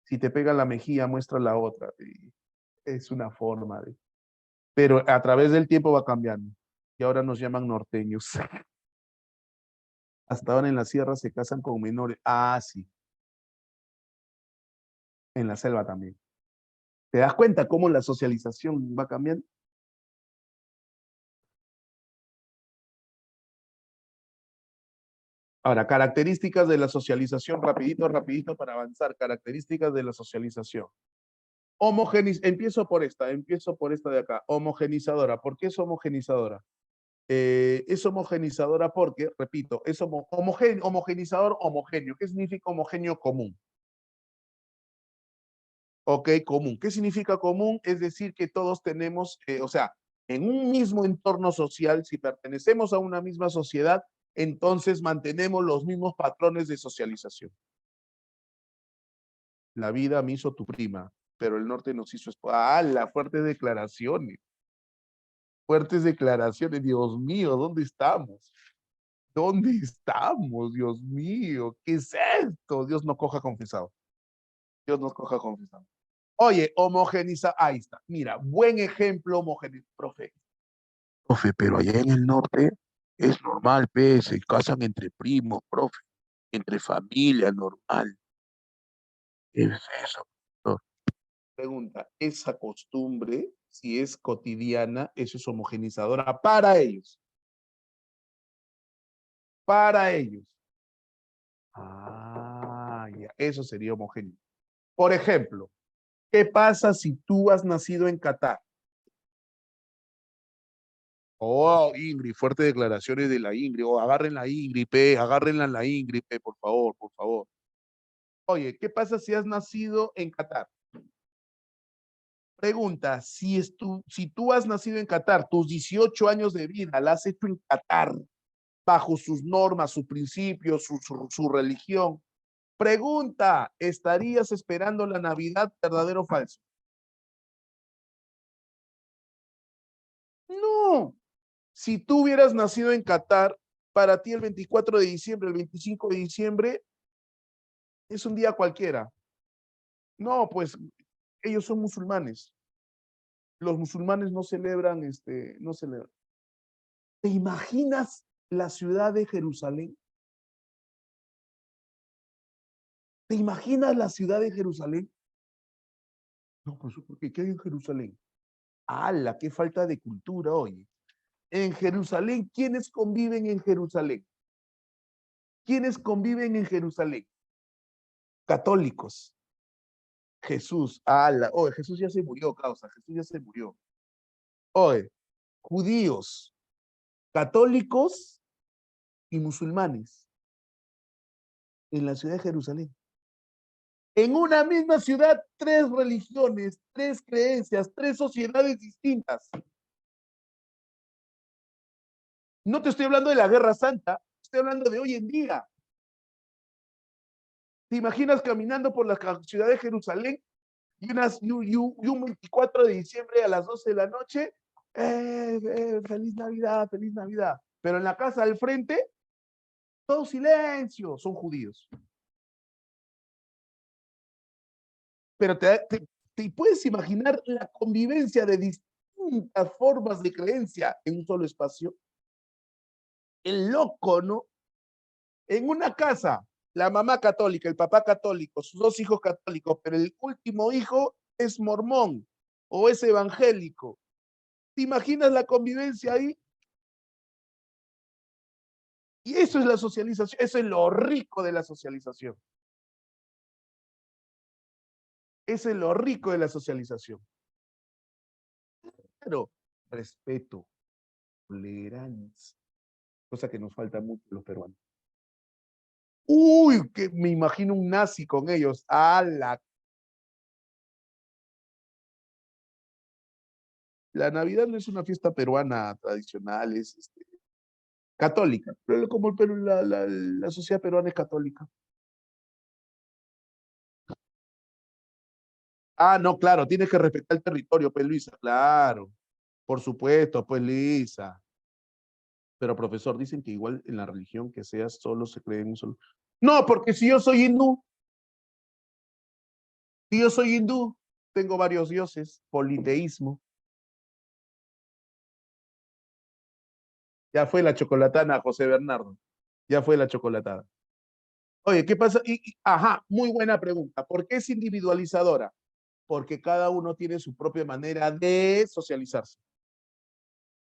Si te pega la mejilla, muestra la otra. Y es una forma de... Pero a través del tiempo va cambiando. Y ahora nos llaman norteños. Hasta ahora en la sierra se casan con menores. Ah, sí. En la selva también. ¿Te das cuenta cómo la socialización va cambiando? Ahora, características de la socialización, rapidito, rapidito para avanzar. Características de la socialización. Empiezo por esta de acá. Homogenizadora. ¿Por qué es homogenizadora? Es homogenizadora porque, repito, es homogenizador homogéneo. ¿Qué significa homogéneo? Común. Ok, común. ¿Qué significa común? Es decir, que todos tenemos, o sea, en un mismo entorno social, si pertenecemos a una misma sociedad, entonces mantenemos los mismos patrones de socialización. La vida me hizo tu prima, pero el norte nos hizo esposa. ¡Ah, la fuertes declaraciones! Fuertes declaraciones, Dios mío, ¿dónde estamos? ¿Dónde estamos? Dios mío, ¿qué es esto? Dios nos coja confesado. Dios nos coja confesado. Oye, homogeniza, ahí está. Mira, buen ejemplo homogeniza, profe. Profe, pero allá en el norte es normal, pe, se casan entre primos, profe, entre familia, normal. ¿Qué es eso? No. Pregunta, esa costumbre, si es cotidiana, eso es homogenizadora para ellos. Para ellos. Ah, ya, eso sería homogéneo. Por ejemplo, ¿qué pasa si tú has nacido en Qatar? Oh, Ingrid, fuertes declaraciones de la Ingrid. Oh, agarren la Ingrid, pe, agárrenla la Ingrid, pe, por favor, por favor. Oye, ¿qué pasa si has nacido en Qatar? Pregunta, si tú has nacido en Qatar, tus 18 años de vida la has hecho en Qatar, bajo sus normas, sus principios, su religión. Pregunta, ¿estarías esperando la Navidad, verdadero o falso? No. Si tú hubieras nacido en Qatar, para ti el 24 de diciembre, el 25 de diciembre, es un día cualquiera. No, pues ellos son musulmanes. Los musulmanes no celebran, no celebran. ¿Te imaginas la ciudad de Jerusalén? ¿Te imaginas la ciudad de Jerusalén? No, pues, porque ¿qué hay en Jerusalén? ¡Hala! ¡Qué falta de cultura, oye! En Jerusalén, ¿quiénes conviven en Jerusalén? ¿Quiénes conviven en Jerusalén? Católicos. Jesús, ala, oye, Jesús ya se murió, causa, Jesús ya se murió. Oye, judíos, católicos y musulmanes en la ciudad de Jerusalén. En una misma ciudad, tres religiones, tres creencias, tres sociedades distintas. No te estoy hablando de la Guerra Santa, estoy hablando de hoy en día. ¿Te imaginas caminando por la ciudad de Jerusalén y un 24 de diciembre a las 12 de la noche? Feliz Navidad, feliz Navidad. Pero en la casa al frente, todo silencio, son judíos. Pero te puedes imaginar la convivencia de distintas formas de creencia en un solo espacio. El loco, ¿no? En una casa, la mamá católica, el papá católico, sus dos hijos católicos, pero el último hijo es mormón o es evangélico. ¿Te imaginas la convivencia ahí? Y eso es la socialización, eso es lo rico de la socialización. Eso es lo rico de la socialización. Pero respeto, tolerancia, cosa que nos falta mucho a los peruanos. Uy, que me imagino un nazi con ellos. La Navidad no es una fiesta peruana tradicional, es católica. Pero como el Perú, la sociedad peruana es católica. Ah, no, claro, tienes que respetar el territorio, pues Luisa, claro. Por supuesto, pues Lisa. Pero profesor, dicen que igual en la religión que seas solo se cree en un solo. No, porque si yo soy hindú, tengo varios dioses, politeísmo. Ya fue la chocolatana, José Bernardo. Ya fue la chocolatada. Oye, ¿qué pasa? Ajá, muy buena pregunta. ¿Por qué es individualizadora? Porque cada uno tiene su propia manera de socializarse.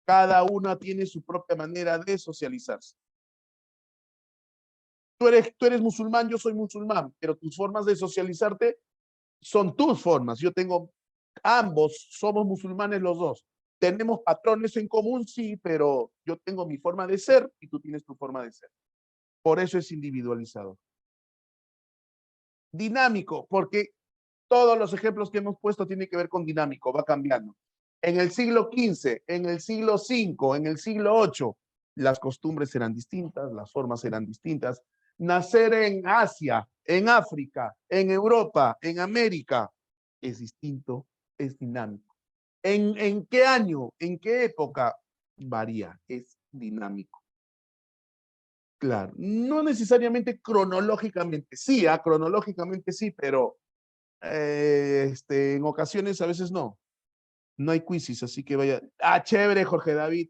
Cada una tiene su propia manera de socializarse. Tú eres musulmán, yo soy musulmán, pero tus formas de socializarte son tus formas. Yo tengo, ambos somos musulmanes los dos. Tenemos patrones en común, sí, pero yo tengo mi forma de ser y tú tienes tu forma de ser. Por eso es individualizado. Dinámico, porque todos los ejemplos que hemos puesto tienen que ver con dinámico, va cambiando. En el siglo XV, en el siglo V, en el siglo VIII, las costumbres eran distintas, las formas eran distintas. Nacer en Asia, en África, en Europa, en América, es distinto, es dinámico. ¿En qué año, en qué época? Varía, es dinámico. Claro, no necesariamente cronológicamente, sí, cronológicamente sí, pero en ocasiones a veces no. No hay quizzes, así que vaya. Chévere, Jorge David.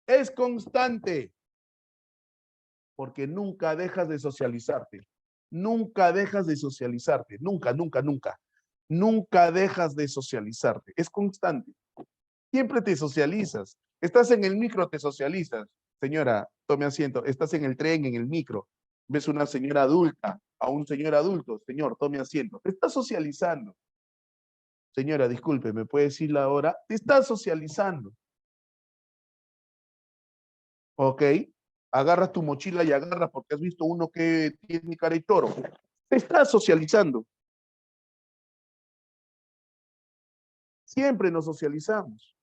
Es constante, porque nunca dejas de socializarte. Nunca dejas de socializarte. Nunca, nunca, nunca. Nunca dejas de socializarte. Es constante. Siempre te socializas. Estás en el micro, te socializas. Señora, tome asiento. Estás en el tren, en el micro. Ves una señora adulta, a un señor adulto. Señor, tome asiento. Te estás socializando. Señora, disculpe, ¿me puede decir la hora? Te estás socializando. ¿Ok? Agarras tu mochila y agarras porque has visto uno que tiene cara y toro. Te estás socializando. Siempre nos socializamos.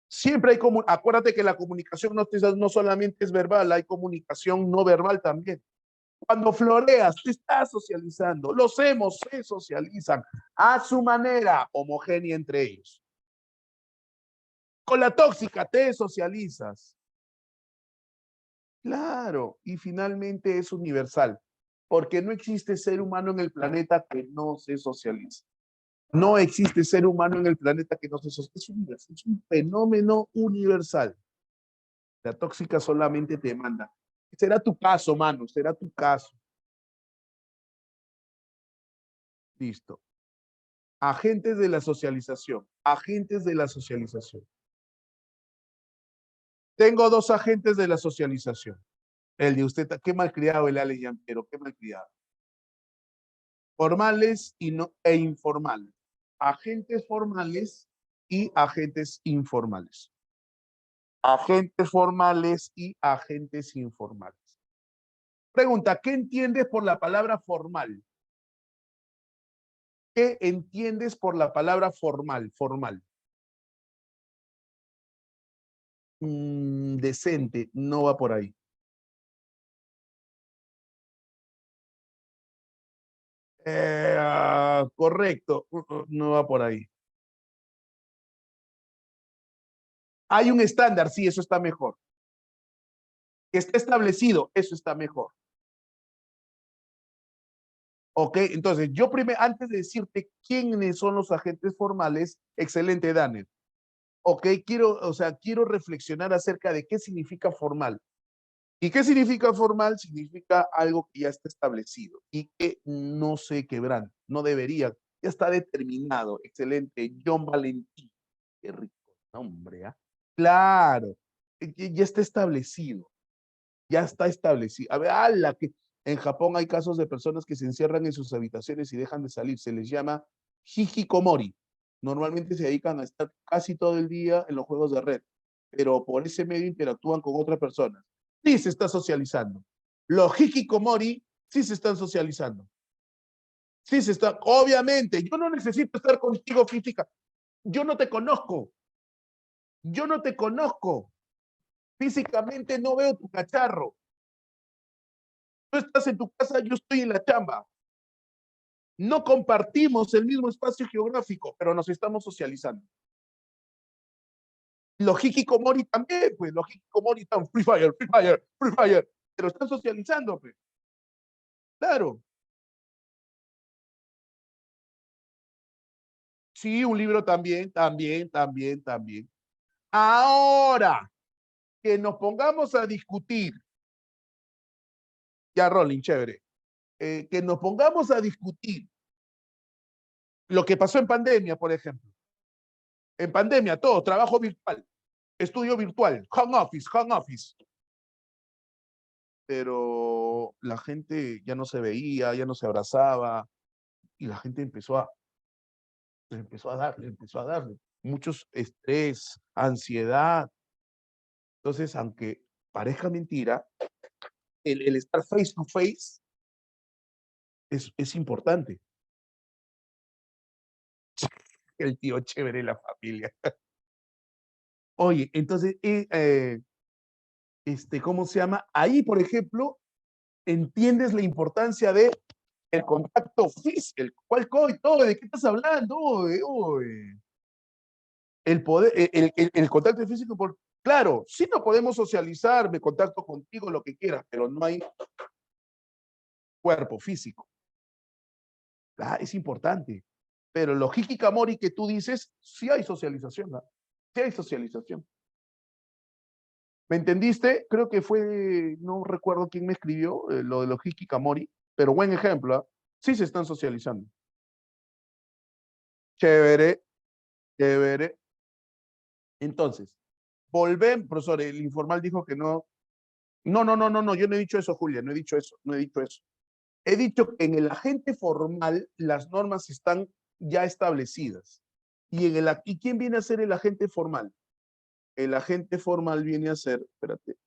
Siempre hay como, acuérdate que la comunicación no solamente es verbal, hay comunicación no verbal también. Cuando floreas, te estás socializando. Los emos se socializan a su manera, homogénea entre ellos. Con la tóxica te socializas. Claro, y finalmente es universal, porque no existe ser humano en el planeta que no se socialice. No existe ser humano en el planeta que no se socialice. Es un fenómeno universal. La tóxica solamente te manda. Será tu caso, mano, será tu caso. Listo. Agentes de la socialización. Agentes de la socialización. Tengo dos agentes de la socialización. El de usted, qué malcriado el Ale Yampero, qué malcriado. Formales e informales. Agentes formales y agentes informales. Agentes formales y agentes informales. Pregunta, ¿qué entiendes por la palabra formal? ¿Qué entiendes por la palabra formal? Formal. Decente, no va por ahí. Correcto, no va por ahí. Hay un estándar, sí, eso está mejor. Que está establecido, eso está mejor. Ok, entonces yo primero, antes de decirte quiénes son los agentes formales, excelente, Daniel. Ok, quiero reflexionar acerca de qué significa formal. ¿Y qué significa formal? Significa algo que ya está establecido y que no se quebranta, no debería, ya está determinado. Excelente, John Valentín. Qué rico nombre, ¿ah? Claro, ya está establecido, ya está establecido. A ver, ala, que en Japón hay casos de personas que se encierran en sus habitaciones y dejan de salir, se les llama hikikomori. Normalmente se dedican a estar casi todo el día en los juegos de red, pero por ese medio interactúan con otras personas. Sí se está socializando. Los hikikomori sí se están socializando. Sí se está, obviamente, yo no necesito estar contigo física. Yo no te conozco. Yo no te conozco. Físicamente no veo tu cacharro. Tú estás en tu casa, yo estoy en la chamba. No compartimos el mismo espacio geográfico, pero nos estamos socializando. Los hikikomori también, pues, los hikikomori están Free Fire, Free Fire, Free Fire, pero están socializando, pues. Claro. Sí, un libro también, también. Ahora, que nos pongamos a discutir, ya Rolling, chévere, que nos pongamos a discutir lo que pasó en pandemia, por ejemplo. En pandemia, todo, trabajo virtual, estudio virtual, home office. Pero la gente ya no se veía, ya no se abrazaba, y la gente empezó a darle. Muchos estrés, ansiedad. Entonces, aunque parezca mentira, el estar face to face es importante. El tío chévere de la familia. Oye, entonces, ¿cómo se llama? Ahí, por ejemplo, entiendes la importancia de el contacto físico. ¿Cuál coito? ¿De qué estás hablando? Oye. El poder, el contacto físico, claro, sí no podemos socializar, me contacto contigo, lo que quieras, pero no hay cuerpo físico. Ah, es importante. Pero los hikikomori que tú dices, sí hay socialización, ¿no? Sí hay socialización. ¿Me entendiste? Creo que fue, no recuerdo quién me escribió lo de los hikikomori, pero buen ejemplo, ¿eh? Sí se están socializando. Chévere, chévere. Entonces, volvemos, profesor, el informal dijo que no. No, yo no he dicho eso, Julia, no he dicho eso. He dicho que en el agente formal las normas están ya establecidas. ¿Y quién viene a ser el agente formal? El agente formal viene a ser, espérate,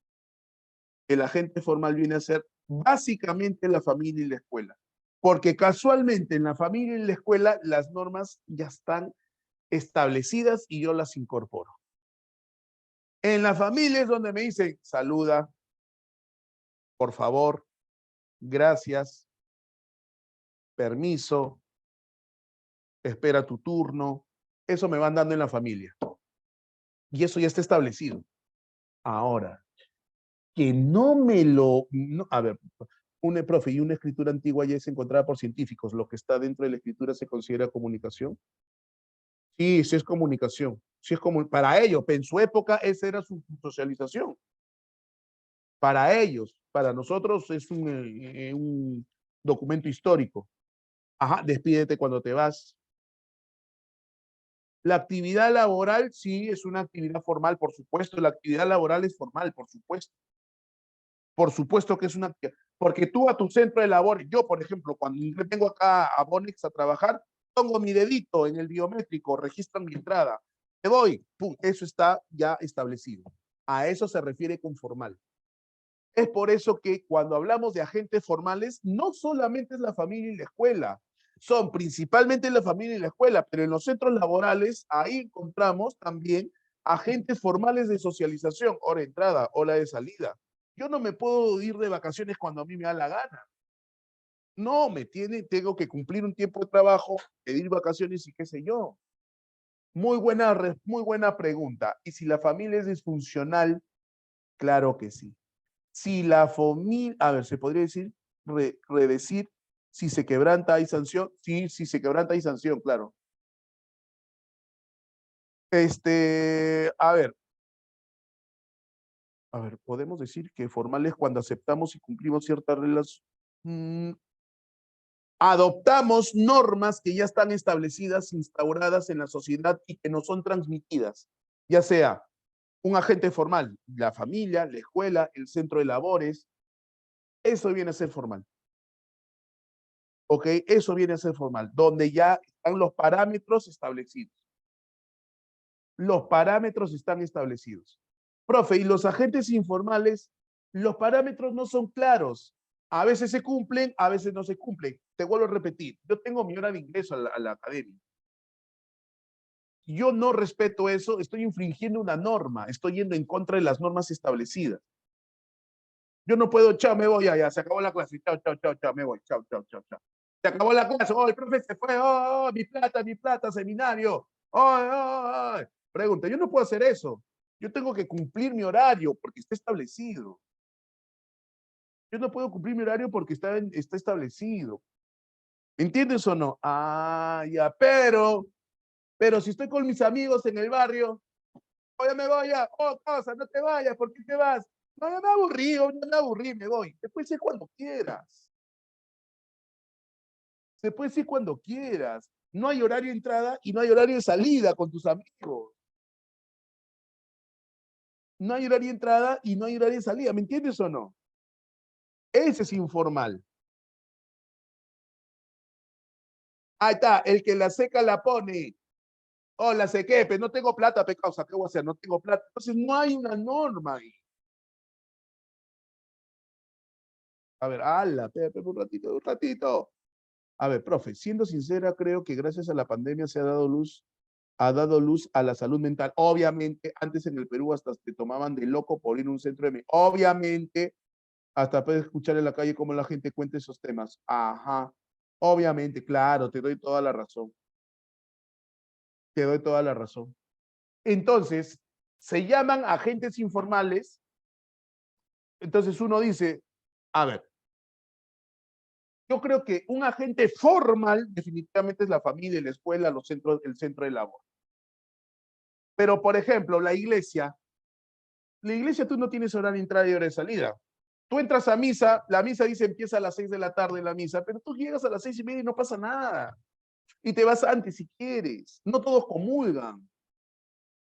el agente formal viene a ser básicamente la familia y la escuela. Porque casualmente en la familia y la escuela las normas ya están establecidas y yo las incorporo. En la familia es donde me dicen, saluda, por favor, gracias, permiso, espera tu turno. Eso me van dando en la familia. Y eso ya está establecido. Ahora, que no me lo... No, a ver, profe, y una escritura antigua ya es encontrada por científicos. ¿Lo que está dentro de la escritura se considera comunicación? Sí, sí es comunicación. Sí es como, para ellos, en su época, esa era su socialización. Para ellos, para nosotros es un documento histórico. Ajá, despídete cuando te vas. La actividad laboral sí es una actividad formal, por supuesto. La actividad laboral es formal, por supuesto. Por supuesto que es una actividad. Porque tú a tu centro de labor, yo, por ejemplo, cuando vengo acá a Bonex a trabajar, pongo mi dedito en el biométrico, registran mi entrada. Te doy, pum, eso está ya establecido. A eso se refiere con formal. Es por eso que cuando hablamos de agentes formales, no solamente es la familia y la escuela, son principalmente la familia y la escuela, pero en los centros laborales ahí encontramos también agentes formales de socialización, hora de entrada, hora de salida. Yo no me puedo ir de vacaciones cuando a mí me da la gana. No, tengo que cumplir un tiempo de trabajo, pedir vacaciones y qué sé yo. Muy buena pregunta. ¿Y si la familia es disfuncional? Claro que sí. Si la familia, a ver, se podría decir, redecir, si se quebranta hay sanción. Sí, si se quebranta hay sanción, claro. A ver, podemos decir que formal es cuando aceptamos y cumplimos ciertas reglas. Adoptamos normas que ya están establecidas, instauradas en la sociedad y que no son transmitidas, ya sea un agente formal, la familia, la escuela, el centro de labores. Eso viene a ser formal. ¿Ok? Eso viene a ser formal, donde ya están los parámetros establecidos. Los parámetros están establecidos. Profe, y los agentes informales, los parámetros no son claros. A veces se cumplen, a veces no se cumplen. Te vuelvo a repetir, yo tengo mi hora de ingreso a la academia. Yo no respeto eso, estoy infringiendo una norma, estoy yendo en contra de las normas establecidas. Yo no puedo, chao, me voy, ya, se acabó la clase, chao, me voy, chao. Se acabó la clase, oh, el profe se fue, oh, mi plata, seminario. Oh, oh, oh. Pregunta, yo no puedo hacer eso. Yo tengo que cumplir mi horario porque está establecido. Yo no puedo cumplir mi horario porque está establecido. ¿Entiendes o no? Ah, ya, pero si estoy con mis amigos en el barrio, oye, me voy ya, oh, cosa, no te vayas, ¿por qué te vas? No, ya me aburrí, me voy. Después ir cuando quieras. Se puede ir cuando quieras. No hay horario de entrada y no hay horario de salida con tus amigos. No hay horario de entrada y no hay horario de salida. ¿Me entiendes o no? Ese es informal. Ahí está, el que la seca la pone. Oh, la sequé, pero no tengo plata, pecado. ¿Qué voy a hacer? No tengo plata. Entonces no hay una norma ahí. A ver, ala, espérate un ratito, un ratito. A ver, profe, siendo sincera, creo que gracias a la pandemia se ha dado luz a la salud mental. Obviamente, antes en el Perú hasta te tomaban de loco por ir a un centro de... Obviamente, hasta puedes escuchar en la calle cómo la gente cuenta esos temas. Ajá. Obviamente, claro, te doy toda la razón. Te doy toda la razón. Entonces, se llaman agentes informales. Entonces uno dice, a ver, yo creo que un agente formal definitivamente es la familia, la escuela, los centros, el centro de labor. Pero, por ejemplo, la iglesia tú no tienes hora de entrada y hora de salida. Tú entras a misa, la misa dice empieza a las 6 de la tarde la misa, pero tú llegas a las 6:30 y no pasa nada. Y te vas antes si quieres. No todos comulgan.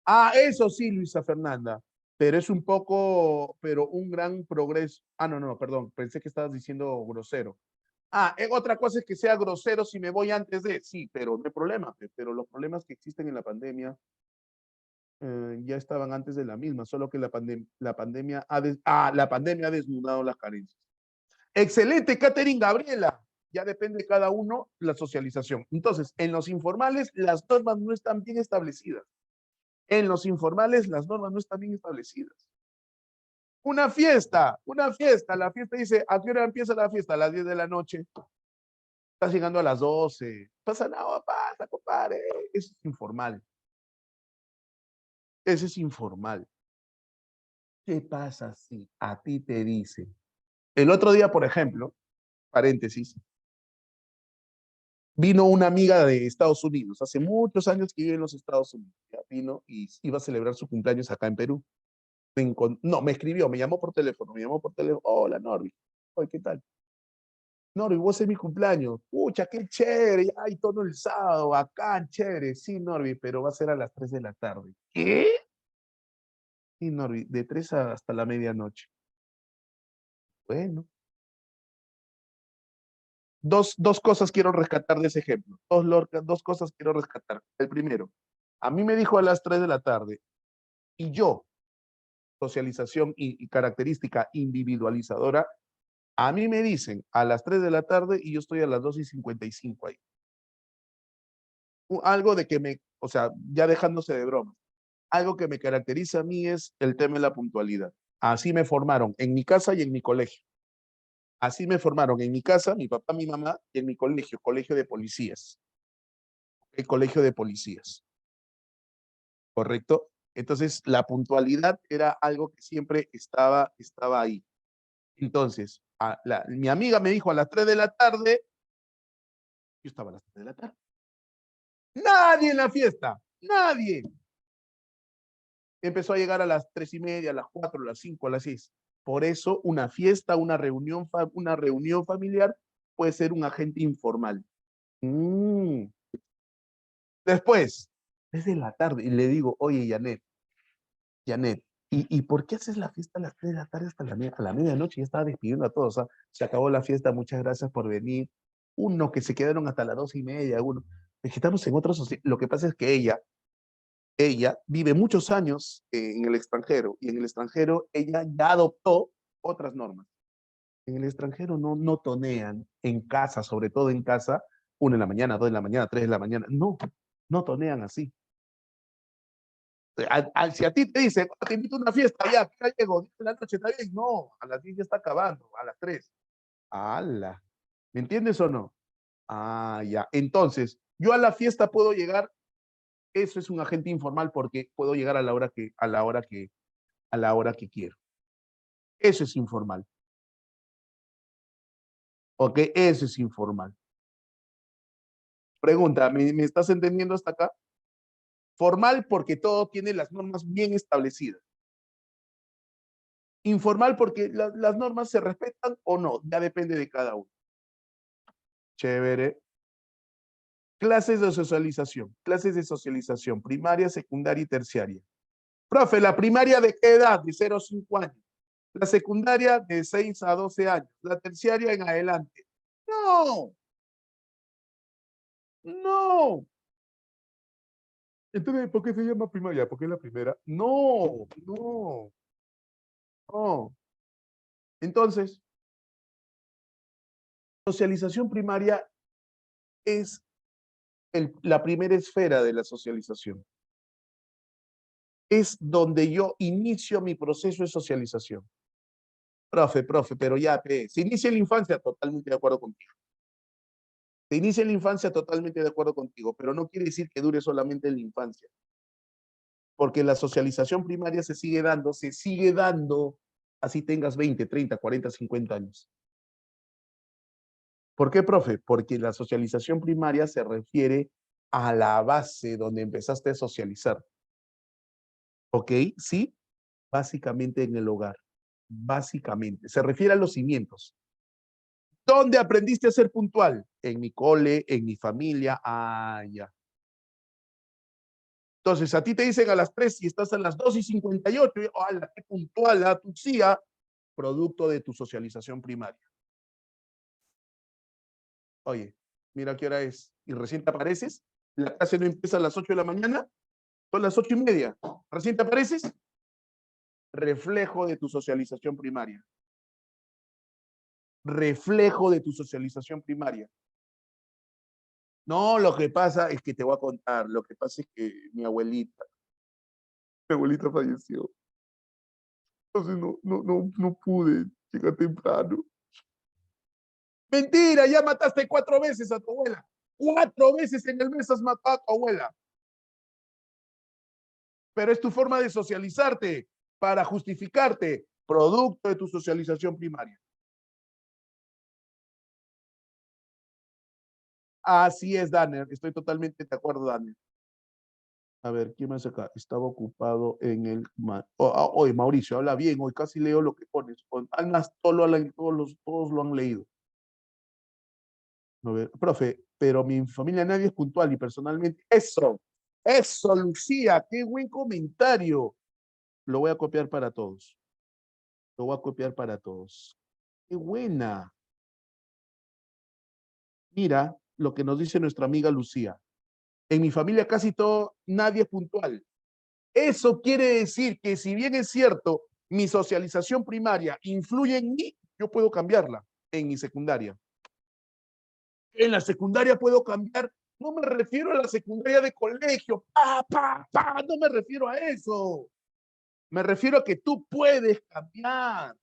Ah, eso sí, Luisa Fernanda. Pero es un poco, pero un gran progreso. Ah, no, no, perdón. Pensé que estabas diciendo grosero. Ah, otra cosa es que sea grosero si me voy antes de. Sí, pero no hay problema. Pero los problemas que existen en la pandemia ya estaban antes de la misma, solo que la pandemia ha desnudado las carencias. Excelente, Catherine Gabriela. Ya depende de cada uno la socialización. Entonces, en los informales, las normas no están bien establecidas. En los informales, las normas no están bien establecidas. Una fiesta. La fiesta dice, ¿a qué hora empieza la fiesta? A las 10 de la noche. Estás llegando a las 12. Pasa nada, pasa, compadre. Eso es informal. Ese es informal. ¿Qué pasa si a ti te dicen? El otro día, por ejemplo, paréntesis, vino una amiga de Estados Unidos, hace muchos años que vive en los Estados Unidos, ya vino y iba a celebrar su cumpleaños acá en Perú. No, me escribió, me llamó por teléfono, hola Norby, oye, ¿qué tal? Norby, vos es mi cumpleaños, pucha, qué chévere, ay, todo el sábado, bacán, chévere, sí, Norby, pero va a ser a las 3 de la tarde. ¿Qué? Sí, Norby, de 3 hasta la medianoche. Bueno. Dos cosas quiero rescatar de ese ejemplo. Dos cosas quiero rescatar. El primero, a mí me dijo a las 3 de la tarde y yo, socialización y característica individualizadora, a mí me dicen a las 3 de la tarde y yo estoy a las 2:55 ahí. Algo de que o sea, ya dejándose de broma, algo que me caracteriza a mí es el tema de la puntualidad. Así me formaron en mi casa y en mi colegio. Así me formaron en mi casa, mi papá, mi mamá, y en mi colegio, colegio de policías. El colegio de policías. ¿Correcto? Entonces, la puntualidad era algo que siempre estaba ahí. Entonces, mi amiga me dijo a las 3 de la tarde, yo estaba a las 3 de la tarde. Nadie en la fiesta, nadie. Empezó a llegar a las 3:30, a las 4, a las 5, a las 6. Por eso, una fiesta, una reunión familiar puede ser un agente informal. Después, desde la tarde, y le digo, oye, Janet, ¿y por qué haces la fiesta a las 3 de la tarde hasta a la medianoche? Ya estaba despidiendo a todos. O sea, se acabó la fiesta, muchas gracias por venir. Uno que se quedaron hasta las 2:30, uno. Es que estamos en otro sociedad. Lo que pasa es que ella vive muchos años en el extranjero y en el extranjero ella ya adoptó otras normas. En el extranjero no tonean en casa, sobre todo en casa, 1 de la mañana, 2 de la mañana, 3 de la mañana. No tonean así. Si a ti te dicen, te invito a una fiesta, ya llego, 10 de la noche, ¿está bien? No, a las 10 ya está acabando, a las 3. ¡Hala! ¿Me entiendes o no? Ah, ya. Entonces, yo a la fiesta puedo llegar, eso es un agente informal porque puedo llegar a la hora que quiero. Eso es informal. ¿Ok? Eso es informal. Pregunta, ¿me estás entendiendo hasta acá? Formal porque todo tiene las normas bien establecidas. Informal porque las normas se respetan o no, ya depende de cada uno. Chévere. Clases de socialización, primaria, secundaria y terciaria. Profe, ¿la primaria de qué edad? De 0 a 5 años. La secundaria de 6 a 12 años. La terciaria en adelante. No, no. Entonces, ¿por qué se llama primaria? ¿Por qué es la primera? No, no, no. Entonces, socialización primaria es la primera esfera de la socialización. Es donde yo inicio mi proceso de socialización. Profe, pero ya, se inicia en la infancia, totalmente de acuerdo contigo. Se inicia en la infancia, totalmente de acuerdo contigo, pero no quiere decir que dure solamente en la infancia, porque la socialización primaria se sigue dando, así tengas 20, 30, 40, 50 años. ¿Por qué, profe? Porque la socialización primaria se refiere a la base donde empezaste a socializar. ¿Ok? Sí, básicamente en el hogar. Básicamente. Se refiere a los cimientos. ¿Dónde aprendiste a ser puntual? En mi cole, en mi familia. Ah, ya. Entonces, a ti te dicen a las 3 y estás a las 2:58. ¡Hala, qué puntual! ¿Ah? Tu CIA, producto de tu socialización primaria. Oye, mira qué hora es. Y recién te apareces. La clase no empieza a las 8 de la mañana. Son las 8:30. Recién te apareces. Reflejo de tu socialización primaria. Reflejo de tu socialización primaria. No, lo que pasa es que te voy a contar. Lo que pasa es que mi abuelita falleció. Entonces no pude llegar temprano. Mentira, ya mataste 4 veces a tu abuela. 4 veces en el mes has matado a tu abuela. Pero es tu forma de socializarte para justificarte, producto de tu socialización primaria. Así es, Danner. Estoy totalmente de acuerdo, Danner. A ver, ¿quién más acá? Estaba ocupado en el... Oye, Mauricio, habla bien. Hoy casi leo lo que pones. Almas, todos lo han leído. A ver, profe, pero mi familia nadie es puntual y personalmente... Eso, Lucía, qué buen comentario. Lo voy a copiar para todos. Lo voy a copiar para todos. Qué buena. Mira lo que nos dice nuestra amiga Lucía. En mi familia casi todo, nadie es puntual. Eso quiere decir que si bien es cierto, mi socialización primaria influye en mí, yo puedo cambiarla en mi secundaria. En la secundaria puedo cambiar. No me refiero a la secundaria de colegio. No me refiero a eso. Me refiero a que tú puedes cambiar.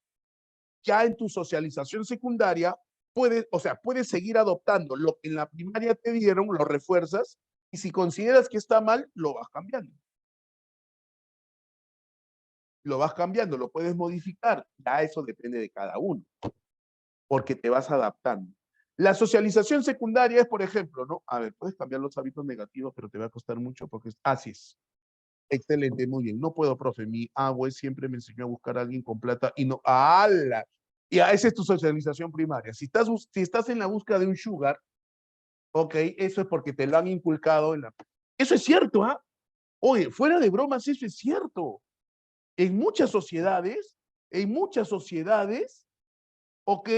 Ya en tu socialización secundaria, puedes seguir adoptando lo que en la primaria te dieron, lo refuerzas, y si consideras que está mal, lo vas cambiando. Lo vas cambiando, lo puedes modificar. Ya eso depende de cada uno, porque te vas adaptando. La socialización secundaria es, por ejemplo, ¿no? A ver, puedes cambiar los hábitos negativos, pero te va a costar mucho porque así es. Excelente, muy bien. No puedo, profe. Mi abue siempre me enseñó a buscar a alguien con plata y no. ¡Hala! Y esa es tu socialización primaria. Si estás en la búsqueda de un sugar, ok, eso es porque te lo han inculcado en la. Eso es cierto, ¿ah? Oye, fuera de bromas, eso es cierto. En muchas sociedades, ok,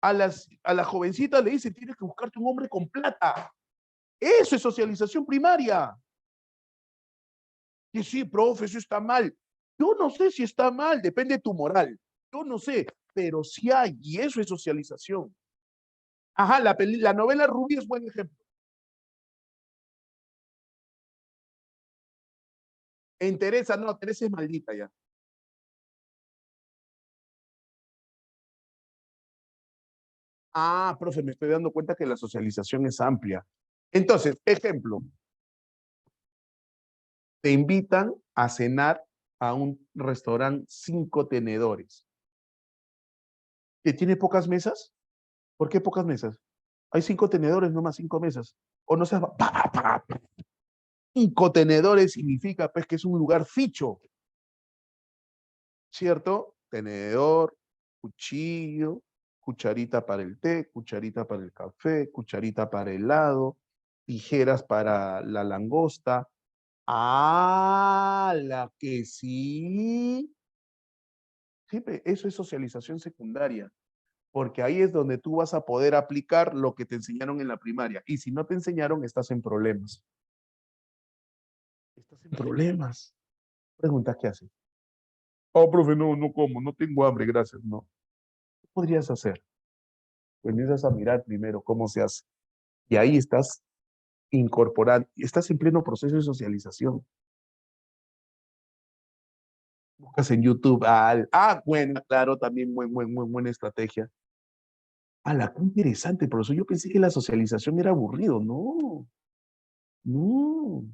a la jovencita le dicen, tienes que buscarte un hombre con plata. Eso es socialización primaria. Y sí, profe, eso está mal. Yo no sé si está mal, depende de tu moral. Yo no sé, pero sí hay, y eso es socialización. Ajá, la novela Rubí es buen ejemplo. En Teresa, no, Teresa es maldita ya. Ah, profe, me estoy dando cuenta que la socialización es amplia. Entonces, ejemplo, te invitan a cenar a un restaurante 5 tenedores. ¿Que tiene pocas mesas? ¿Por qué pocas mesas? Hay 5 tenedores, no más 5 mesas. O no seas... 5 tenedores significa pues que es un lugar ficho, ¿cierto? Tenedor, cuchillo, cucharita para el té, cucharita para el café, cucharita para el helado, tijeras para la langosta. Ah, la que sí. Siempre, eso es socialización secundaria, porque ahí es donde tú vas a poder aplicar lo que te enseñaron en la primaria. Y si no te enseñaron, estás en problemas. Estás en problemas. Pregunta, ¿qué haces? Oh, profe, no, no como, no tengo hambre, gracias, no. ¿Qué podrías hacer? Pues empiezas a mirar primero cómo se hace. Y ahí estás incorporando, estás en pleno proceso de socialización. Buscas en YouTube, bueno, claro, también muy buena estrategia. Qué interesante, profesor. Yo pensé que la socialización era aburrido. No, no.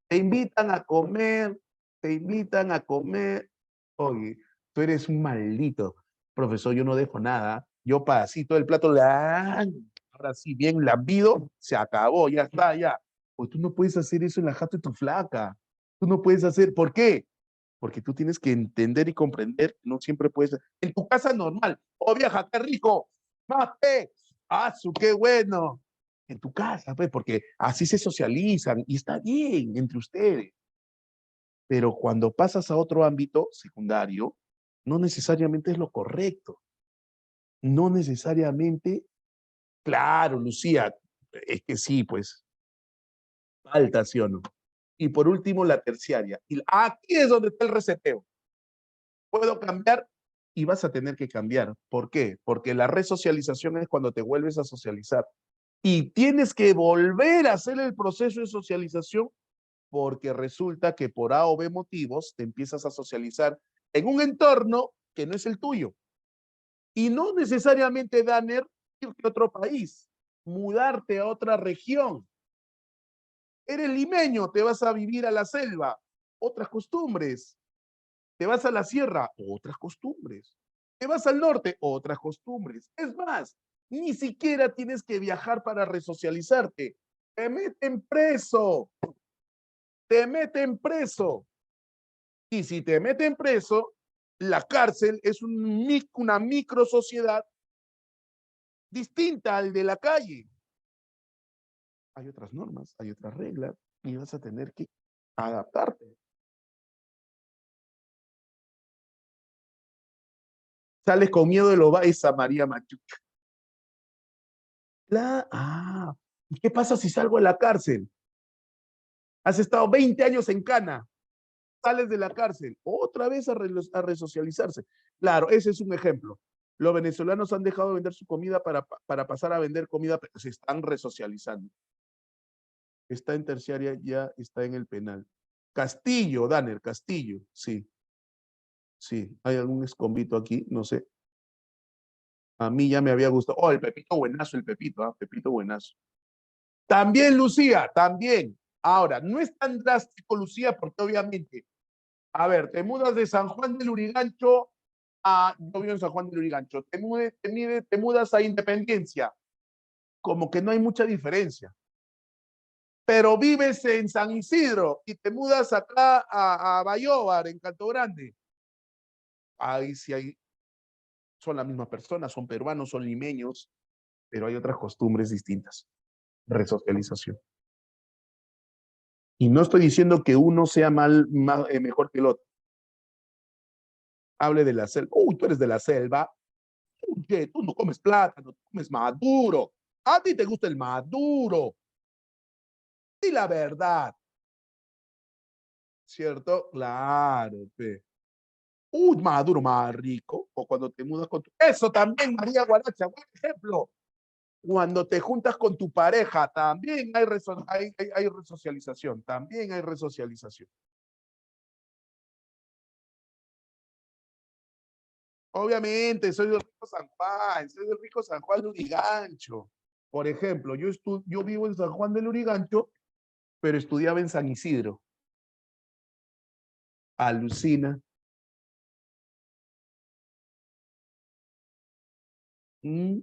Te invitan a comer, te invitan a comer. Oye, tú eres un maldito. Profesor, yo no dejo nada. Yo pasito el plato, ahora sí, bien lambido, se acabó, ya está, ya. Pues tú no puedes hacer eso en la jato de tu flaca. Tú no puedes hacer, ¿por qué? Porque tú tienes que entender y comprender que no siempre puedes. En tu casa normal, oh vieja, qué rico, más pe, qué bueno. En tu casa, pues, porque así se socializan y está bien entre ustedes. Pero cuando pasas a otro ámbito secundario, no necesariamente es lo correcto. No necesariamente, claro, Lucía, es que sí, pues, falta, ¿sí o no? Y por último, la terciaria. Y aquí es donde está el reseteo. Puedo cambiar y vas a tener que cambiar. ¿Por qué? Porque la resocialización es cuando te vuelves a socializar. Y tienes que volver a hacer el proceso de socialización porque resulta que por A o B motivos te empiezas a socializar en un entorno que no es el tuyo. Y no necesariamente, Danner, irte a otro país, mudarte a otra región. Eres limeño, te vas a vivir a la selva, otras costumbres. Te vas a la sierra, otras costumbres. Te vas al norte, otras costumbres. Es más, ni siquiera tienes que viajar para resocializarte. Te meten preso, te meten preso. Y si te meten preso, la cárcel es una micro sociedad distinta al de la calle. Hay otras normas, hay otras reglas y vas a tener que adaptarte. Sales con miedo de lo vais a María Machuca. ¿Y qué pasa si salgo de la cárcel? Has estado 20 años en cana, sales de la cárcel, otra vez a resocializarse. Claro, ese es un ejemplo. Los venezolanos han dejado de vender su comida para pasar a vender comida, pero se están resocializando. Está en terciaria, ya está en el penal. Castillo, Danner, Castillo, sí, sí. Hay algún escombito aquí, no sé. A mí ya me había gustado. Oh, el Pepito buenazo, el Pepito, Pepito buenazo. También Lucía, también. Ahora, no es tan drástico, Lucía, porque obviamente, a ver, te mudas de San Juan del Urigancho yo vivo en San Juan del Urigancho, te mudas a Independencia, como que no hay mucha diferencia. Pero vives en San Isidro y te mudas acá a Bayóvar, en Canto Grande. Ahí sí son las mismas personas, son peruanos, son limeños, pero hay otras costumbres distintas. Resocialización. Y no estoy diciendo que uno sea mejor que el otro. Hable de la selva. Uy, tú eres de la selva. ¿Qué? Tú no comes plátano, tú comes maduro. A ti te gusta el maduro. Y la verdad, ¿cierto? Claro, pe. Uy, maduro, más rico. O cuando te mudas con tu... Eso también, María Guaracha, buen ejemplo. Cuando te juntas con tu pareja, también hay resocialización. También hay resocialización. Obviamente, soy del Rico San Juan, soy del Rico San Juan de Lurigancho. Por ejemplo, yo vivo en San Juan de Lurigancho, pero estudiaba en San Isidro. Alucina. Mm.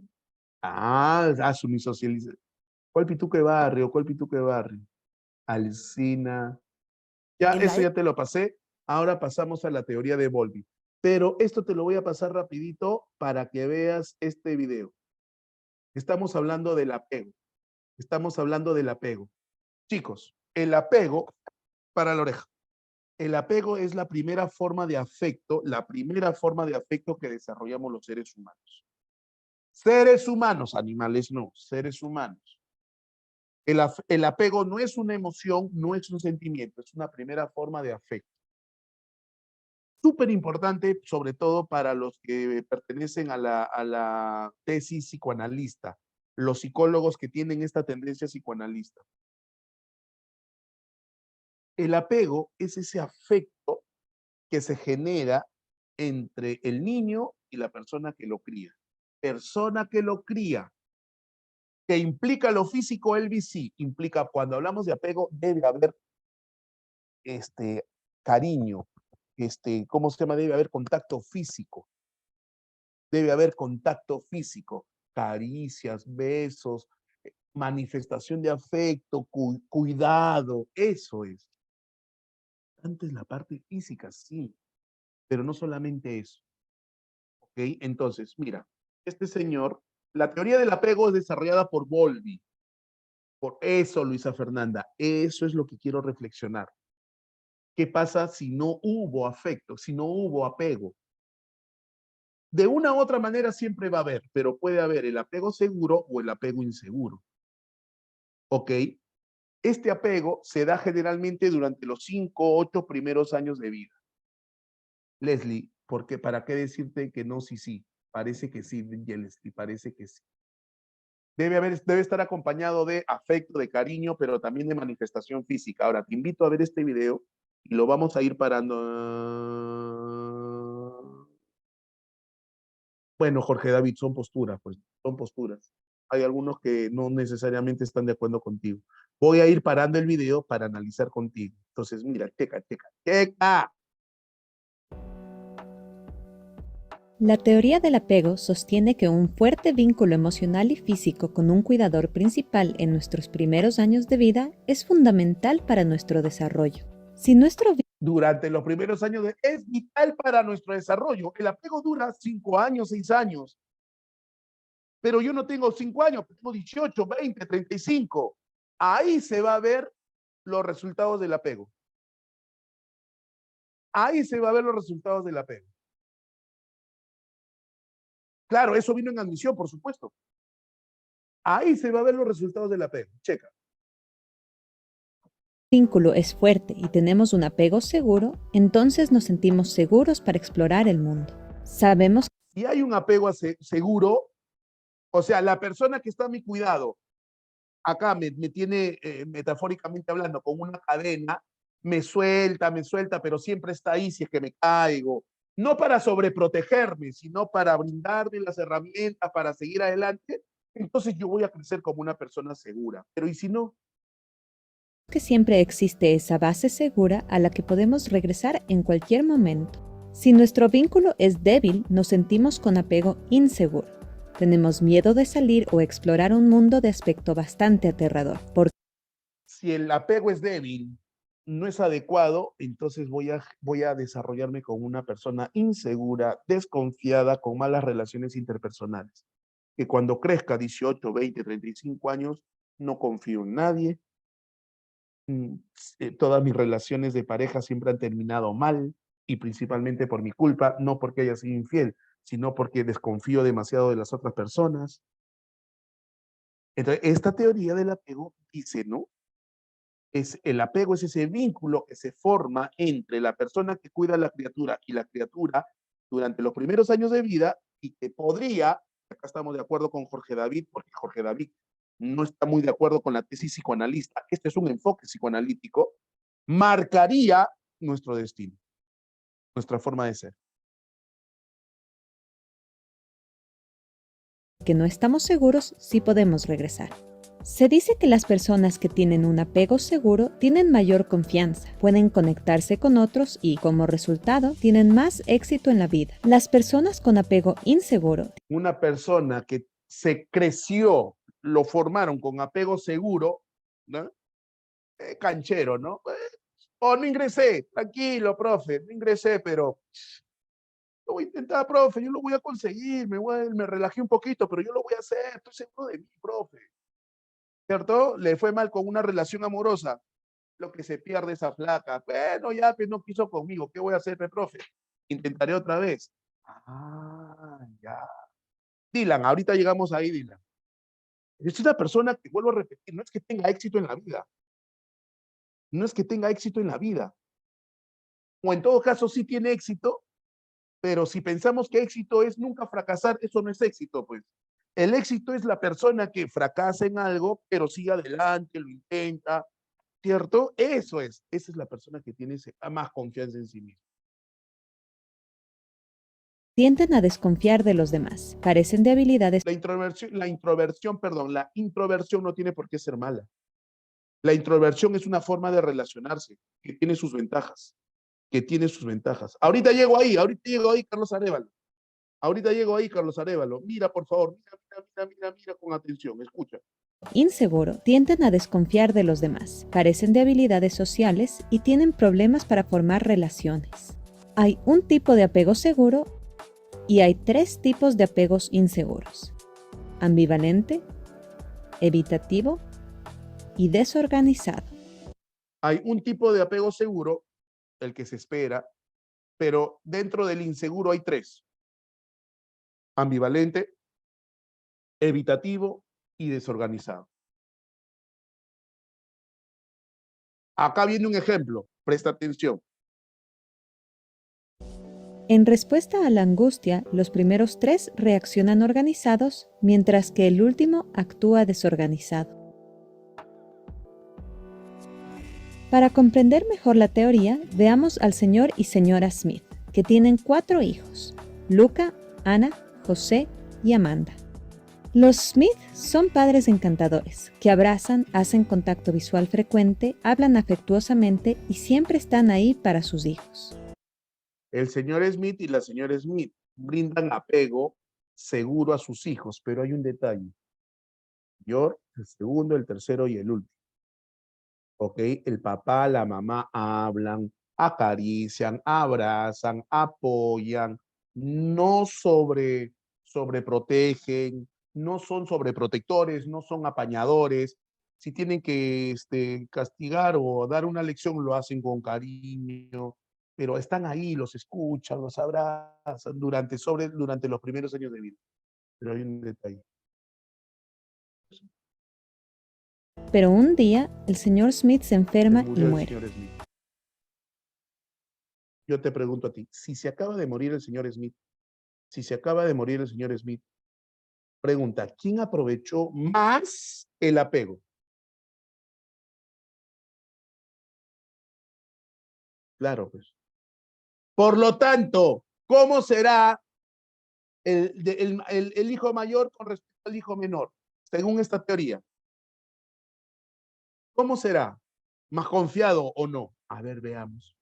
Su mi socialización. ¿Cuál pituque barrio? ¿Cuál pituque barrio? Alucina. Ya, En la eso ya te lo pasé. Ahora pasamos a la teoría de Bowlby. Pero esto te lo voy a pasar rapidito para que veas este video. Estamos hablando del apego. Estamos hablando del apego. Chicos, el apego para la oreja. El apego es la primera forma de afecto, que desarrollamos los seres humanos. Seres humanos, animales no, seres humanos. El apego no es una emoción, no es un sentimiento, es una primera forma de afecto. Súper importante, sobre todo para los que pertenecen a la tesis psicoanalista, los psicólogos que tienen esta tendencia psicoanalista. El apego es ese afecto que se genera entre el niño y la persona que lo cría. Persona que lo cría. ¿Que implica lo físico, Elvis? Sí, implica, cuando hablamos de apego, debe haber cariño, ¿cómo se llama? Debe haber contacto físico. Debe haber contacto físico, caricias, besos, manifestación de afecto, cuidado, eso es. Antes la parte física, sí, pero no solamente eso. ¿Ok? Entonces, mira, este señor, la teoría del apego es desarrollada por Bowlby. Por eso, Luisa Fernanda, eso es lo que quiero reflexionar. ¿Qué pasa si no hubo afecto, si no hubo apego? De una u otra manera siempre va a haber, pero puede haber el apego seguro o el apego inseguro. ¿Ok? Este apego se da generalmente durante los 5 o 8 primeros años de vida. Leslie, porque ¿para qué decirte que no? Sí, sí. Parece que sí, Leslie, parece que sí. Debe estar acompañado de afecto, de cariño, pero también de manifestación física. Ahora, te invito a ver este video y lo vamos a ir parando. Bueno, Jorge David, son posturas, pues, son posturas. Hay algunos que no necesariamente están de acuerdo contigo. Voy a ir parando el video para analizar contigo. Entonces, mira, checa. La teoría del apego sostiene que un fuerte vínculo emocional y físico con un cuidador principal en nuestros primeros años de vida es fundamental para nuestro desarrollo. Si nuestro durante los primeros años es vital para nuestro desarrollo. El apego dura 5 años, 6 años. Pero yo no tengo 5 años, tengo 18, 20, 35. Ahí se va a ver los resultados del apego. Ahí se va a ver los resultados del apego. Claro, eso vino en admisión, por supuesto. Ahí se va a ver los resultados del apego. Checa. vínculo es fuerte y tenemos un apego seguro, entonces nos sentimos seguros para explorar el mundo. Sabemos Si hay un apego seguro, o sea, la persona que está a mi cuidado, acá me tiene, metafóricamente hablando, con una cadena, me suelta, pero siempre está ahí si es que me caigo. No para sobreprotegerme, sino para brindarme las herramientas para seguir adelante. Entonces yo voy a crecer como una persona segura. Pero ¿y si no? que siempre existe esa base segura a la que podemos regresar en cualquier momento. Si nuestro vínculo es débil, nos sentimos con apego inseguro. Tenemos miedo de salir o explorar un mundo de aspecto bastante aterrador. Si el apego es débil, no es adecuado, entonces voy a desarrollarme como una persona insegura, desconfiada, con malas relaciones interpersonales. Que cuando crezca 18, 20, 35 años, no confío en nadie. Todas mis relaciones de pareja siempre han terminado mal y principalmente por mi culpa, no porque haya sido infiel, sino porque desconfío demasiado de las otras personas. Entonces, esta teoría del apego dice, ¿no? El apego es ese vínculo que se forma entre la persona que cuida a la criatura y la criatura durante los primeros años de vida y que podría, acá estamos de acuerdo con Jorge David, porque Jorge David no está muy de acuerdo con la tesis psicoanalista, este es un enfoque psicoanalítico, marcaría nuestro destino, nuestra forma de ser. que no estamos seguros si podemos regresar. Se dice que las personas que tienen un apego seguro tienen mayor confianza, pueden conectarse con otros y, como resultado, tienen más éxito en la vida. Las personas con apego inseguro. Una persona que se creció, lo formaron con apego seguro, ¿no? Canchero, ¿no? No ingresé, tranquilo, profe, no ingresé, pero lo voy a intentar, profe, yo lo voy a conseguir, me relajé un poquito, pero yo lo voy a hacer, estoy seguro de mí, profe. ¿Cierto? Le fue mal con una relación amorosa, lo que se pierde esa flaca. Bueno, ya, pues no quiso conmigo, ¿qué voy a hacer, profe? Intentaré otra vez. Ah, ya. Dylan, ahorita llegamos ahí, Dylan. Es una persona que, vuelvo a repetir, no es que tenga éxito en la vida. No es que tenga éxito en la vida. O en todo caso sí tiene éxito, pero si pensamos que éxito es nunca fracasar, eso no es éxito, pues. El éxito es la persona que fracasa en algo, pero sigue adelante, lo intenta, ¿cierto? Eso es. Esa es la persona que tiene más confianza en sí misma. Tienden a desconfiar de los demás, carecen de habilidades. La introversión no tiene por qué ser mala. La introversión es una forma de relacionarse que tiene sus ventajas, Ahorita llego ahí, Carlos Arévalo. Mira, por favor, mira con atención, escucha. Inseguro, tienden a desconfiar de los demás, carecen de habilidades sociales y tienen problemas para formar relaciones. Hay un tipo de apego seguro y hay 3 tipos de apegos inseguros: ambivalente, evitativo y desorganizado. Hay un tipo de apego seguro, el que se espera, pero dentro del inseguro hay 3: ambivalente, evitativo y desorganizado. Acá viene un ejemplo, presta atención. En respuesta a la angustia, los primeros 3 reaccionan organizados, mientras que el último actúa desorganizado. Para comprender mejor la teoría, veamos al señor y señora Smith, que tienen 4 hijos: Luca, Ana, José y Amanda. Los Smith son padres encantadores, que abrazan, hacen contacto visual frecuente, hablan afectuosamente y siempre están ahí para sus hijos. El señor Smith y la señora Smith brindan apego seguro a sus hijos, pero hay un detalle. George, el segundo, el tercero y el último. ¿Ok? El papá, la mamá hablan, acarician, abrazan, apoyan, no sobreprotegen, no son sobreprotectores, no son apañadores. Si tienen que castigar o dar una lección, lo hacen con cariño, pero están ahí, los escuchan, los abrazan durante los primeros años de vida. Pero hay un detalle. Pero un día, el señor Smith se enferma y muere. Yo te pregunto a ti, si se acaba de morir el señor Smith, pregunta, ¿quién aprovechó más el apego? Claro, pues. Por lo tanto, ¿cómo será el hijo mayor con respecto al hijo menor, según esta teoría? ¿Cómo será? ¿Más confiado o no? A ver, veamos.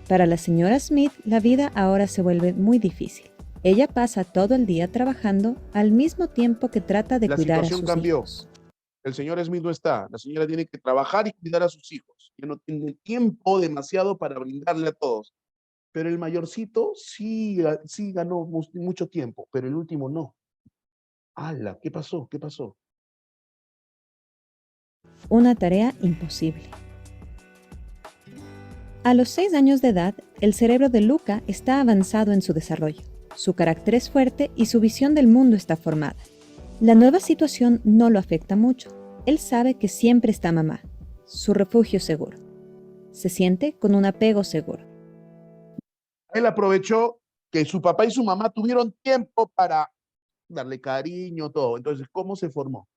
Para la señora Smith, la vida ahora se vuelve muy difícil. Ella pasa todo el día trabajando al mismo tiempo que trata de cuidar a sus hijos. El señor Smith no está. La señora tiene que trabajar y cuidar a sus hijos. Ya no tiene tiempo demasiado para brindarle a todos. Pero el mayorcito sí ganó mucho tiempo, pero el último no. ¡Hala! ¿Qué pasó? ¿Qué pasó? Una tarea imposible. A los 6 años de edad, el cerebro de Luca está avanzado en su desarrollo. Su carácter es fuerte y su visión del mundo está formada. La nueva situación no lo afecta mucho. Él sabe que siempre está mamá, su refugio seguro. Se siente con un apego seguro. Él aprovechó que su papá y su mamá tuvieron tiempo para darle cariño, todo. Entonces, ¿cómo se formó?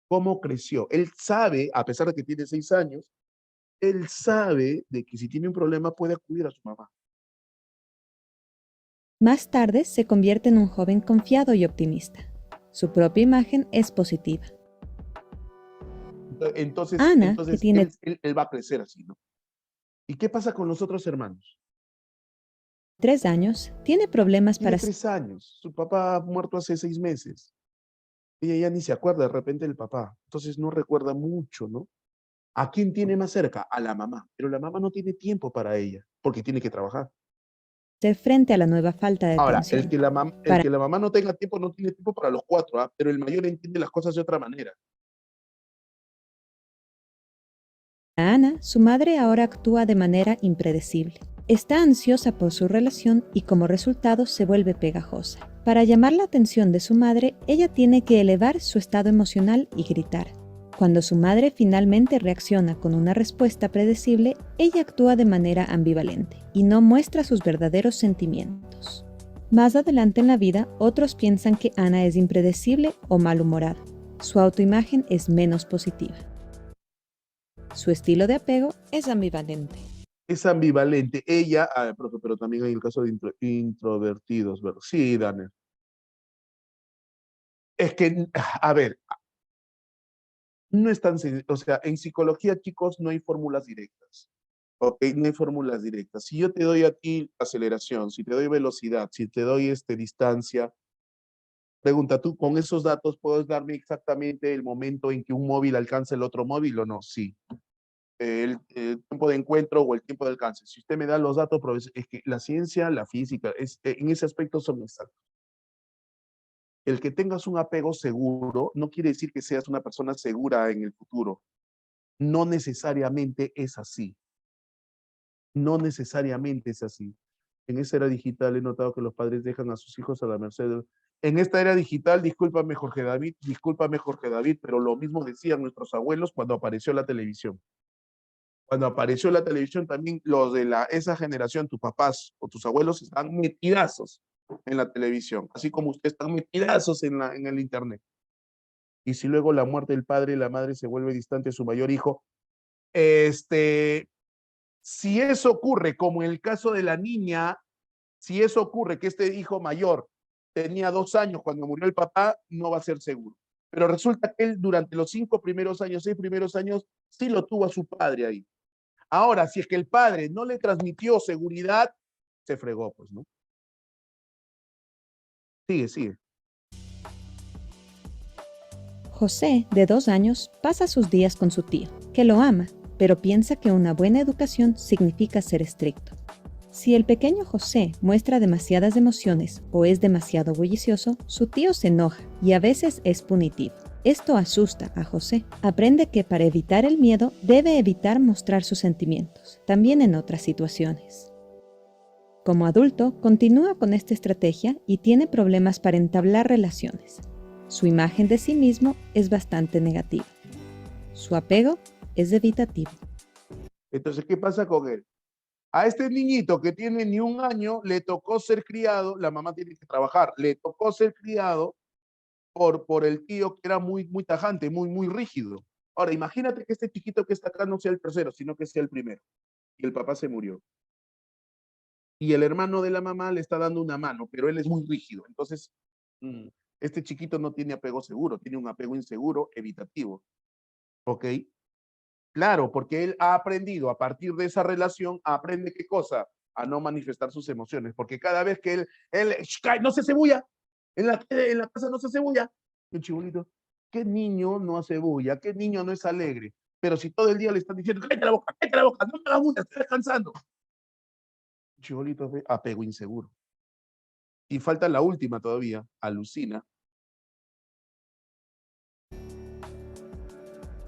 ¿Cómo creció? Él sabe, a pesar de que tiene 6 años, él sabe de que si tiene un problema puede acudir a su mamá. Más tarde se convierte en un joven confiado y optimista. Su propia imagen es positiva. Entonces, Ana, que entonces tiene él va a crecer así, ¿no? ¿Y qué pasa con los otros hermanos? 3 años, tiene problemas Tiene para 3 años, su papá ha muerto hace 6 meses. Ella ya ni se acuerda de repente del papá, entonces no recuerda mucho, ¿no? ¿A quién tiene más cerca? A la mamá, pero la mamá no tiene tiempo para ella, porque tiene que trabajar. hacer frente a la nueva falta de Ahora, el atención. que el Para que la mamá no tenga tiempo, no tiene tiempo para los cuatro, ¿ah? Pero el mayor entiende las cosas de otra manera. Ana, su madre ahora actúa de manera impredecible. Está ansiosa por su relación y como resultado se vuelve pegajosa. Para llamar la atención de su madre, ella tiene que elevar su estado emocional y gritar. Cuando su madre finalmente reacciona con una respuesta predecible, ella actúa de manera ambivalente y no muestra sus verdaderos sentimientos. Más adelante en la vida, otros piensan que Ana es impredecible o malhumorada. Su autoimagen es menos positiva. Su estilo de apego es ambivalente. Es ambivalente. Ella, profe, pero también hay el caso de introvertidos, ¿verdad? Sí, Daniel. Es que, a ver, no es tan sencillo. O sea, en psicología, chicos, no hay fórmulas directas. ¿Ok? No hay fórmulas directas. Si yo te doy a ti aceleración, si te doy velocidad, si te doy distancia, pregunta tú, ¿con esos datos puedes darme exactamente el momento en que un móvil alcanza el otro móvil o no? Sí. El tiempo de encuentro o el tiempo de alcance. Si usted me da los datos, profesor, es que la ciencia, la física, en ese aspecto son exactos. El que tengas un apego seguro no quiere decir que seas una persona segura en el futuro. No necesariamente es así. No necesariamente es así. En esa era digital he notado que los padres dejan a sus hijos a la merced. En esta era digital, discúlpame Jorge David, pero lo mismo decían nuestros abuelos cuando apareció la televisión. Cuando apareció la televisión, también los de esa generación, tus papás o tus abuelos, están metidazos en la televisión, así como ustedes están metidazos en el internet. Y si luego la muerte del padre y la madre se vuelve distante de su mayor hijo, si eso ocurre, como en el caso de la niña, si eso ocurre, que este hijo mayor tenía 2 años cuando murió el papá, no va a ser seguro. Pero resulta que él durante los 6 primeros años, sí lo tuvo a su padre ahí. Ahora, si es que el padre no le transmitió seguridad, se fregó, pues, ¿no? Sigue, sigue. José, de 2 años, pasa sus días con su tío, que lo ama, pero piensa que una buena educación significa ser estricto. Si el pequeño José muestra demasiadas emociones o es demasiado bullicioso, su tío se enoja y a veces es punitivo. Esto asusta a José. Aprende que para evitar el miedo debe evitar mostrar sus sentimientos, también en otras situaciones. Como adulto, continúa con esta estrategia y tiene problemas para entablar relaciones. Su imagen de sí mismo es bastante negativa. Su apego es evitativo. Entonces, ¿qué pasa con él? A este niñito que tiene ni un año, le tocó ser criado, la mamá tiene que trabajar, le tocó ser criado por el tío que era muy, muy tajante, muy, muy rígido. Ahora, imagínate que este chiquito que está acá no sea el tercero, sino que sea el primero. Y el papá se murió. Y el hermano de la mamá le está dando una mano, pero él es muy rígido. Entonces, este chiquito no tiene apego seguro, tiene un apego inseguro, evitativo. ¿Ok? Claro, porque él ha aprendido a partir de esa relación, aprende qué cosa, a no manifestar sus emociones, porque cada vez que él no se cebulla, en la casa no se cebulla, un chibolito, ¿qué niño no hace bulla? ¿Qué niño no es alegre? Pero si todo el día le están diciendo, cállate la boca, no me hagas bulla, estoy descansando. Chibolito, apego inseguro. Y falta la última todavía, alucina.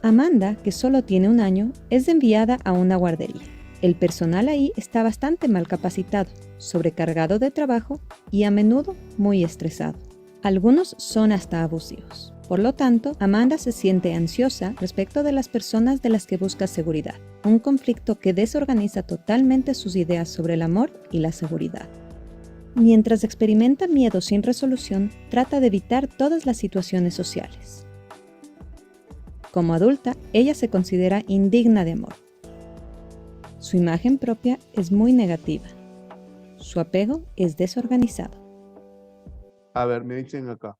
Amanda, que solo tiene 1 año, es enviada a una guardería. El personal ahí está bastante mal capacitado, sobrecargado de trabajo y a menudo muy estresado. Algunos son hasta abusivos. Por lo tanto, Amanda se siente ansiosa respecto de las personas de las que busca seguridad, un conflicto que desorganiza totalmente sus ideas sobre el amor y la seguridad. Mientras experimenta miedo sin resolución, trata de evitar todas las situaciones sociales. Como adulta, ella se considera indigna de amor. Su imagen propia es muy negativa. su apego es desorganizado. A ver, me dicen acá.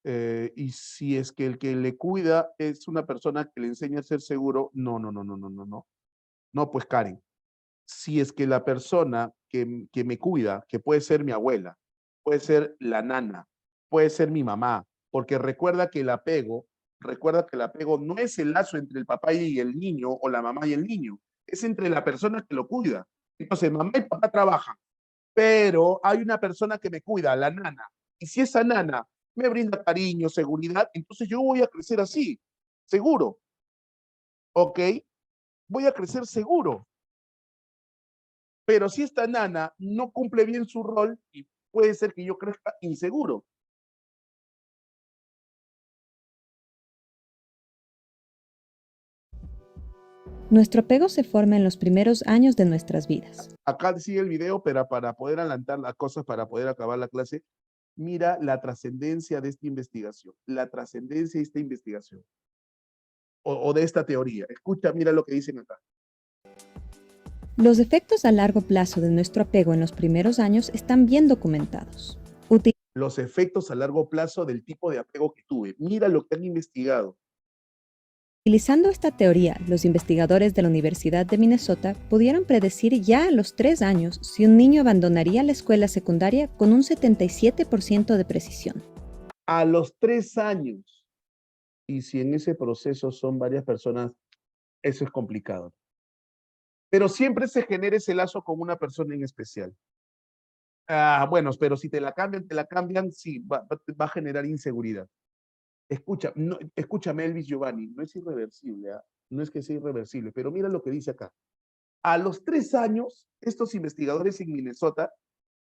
Y si es que el que le cuida es una persona que le enseña a ser seguro, no, no, no, no, no, no, no. No, pues Karen, si es que la persona que me cuida, que puede ser mi abuela, puede ser la nana, puede ser mi mamá, porque recuerda que el apego no es el lazo entre el papá y el niño o la mamá y el niño, es entre la persona que lo cuida. Entonces, mamá y papá trabajan, pero hay una persona que me cuida, la nana, y si esa nana me brinda cariño, seguridad, entonces yo voy a crecer así, seguro, ¿ok? Voy a crecer seguro. Pero si esta nana no cumple bien su rol, y puede ser que yo crezca inseguro. Nuestro apego se forma en los primeros años de nuestras vidas. Acá sigue el video, pero para poder adelantar las cosas, para poder acabar la clase, mira la trascendencia de esta investigación, la trascendencia de esta investigación, o de esta teoría. Escucha, mira lo que dicen acá. Los efectos a largo plazo de nuestro apego en los primeros años están bien documentados. Los efectos a largo plazo del tipo de apego que tuve. Mira lo que han investigado. Utilizando esta teoría, los investigadores de la Universidad de Minnesota pudieron predecir ya a los 3 años si un niño abandonaría la escuela secundaria con un 77% de precisión. A los 3 años. Y si en ese proceso son varias personas, eso es complicado. Pero siempre se genera ese lazo con una persona en especial. Bueno, pero si te la cambian, sí, va a generar inseguridad. Escucha, no, escúchame, Elvis Giovanni, no es irreversible, no es que sea irreversible, pero mira lo que dice acá. A los 3 años, estos investigadores en Minnesota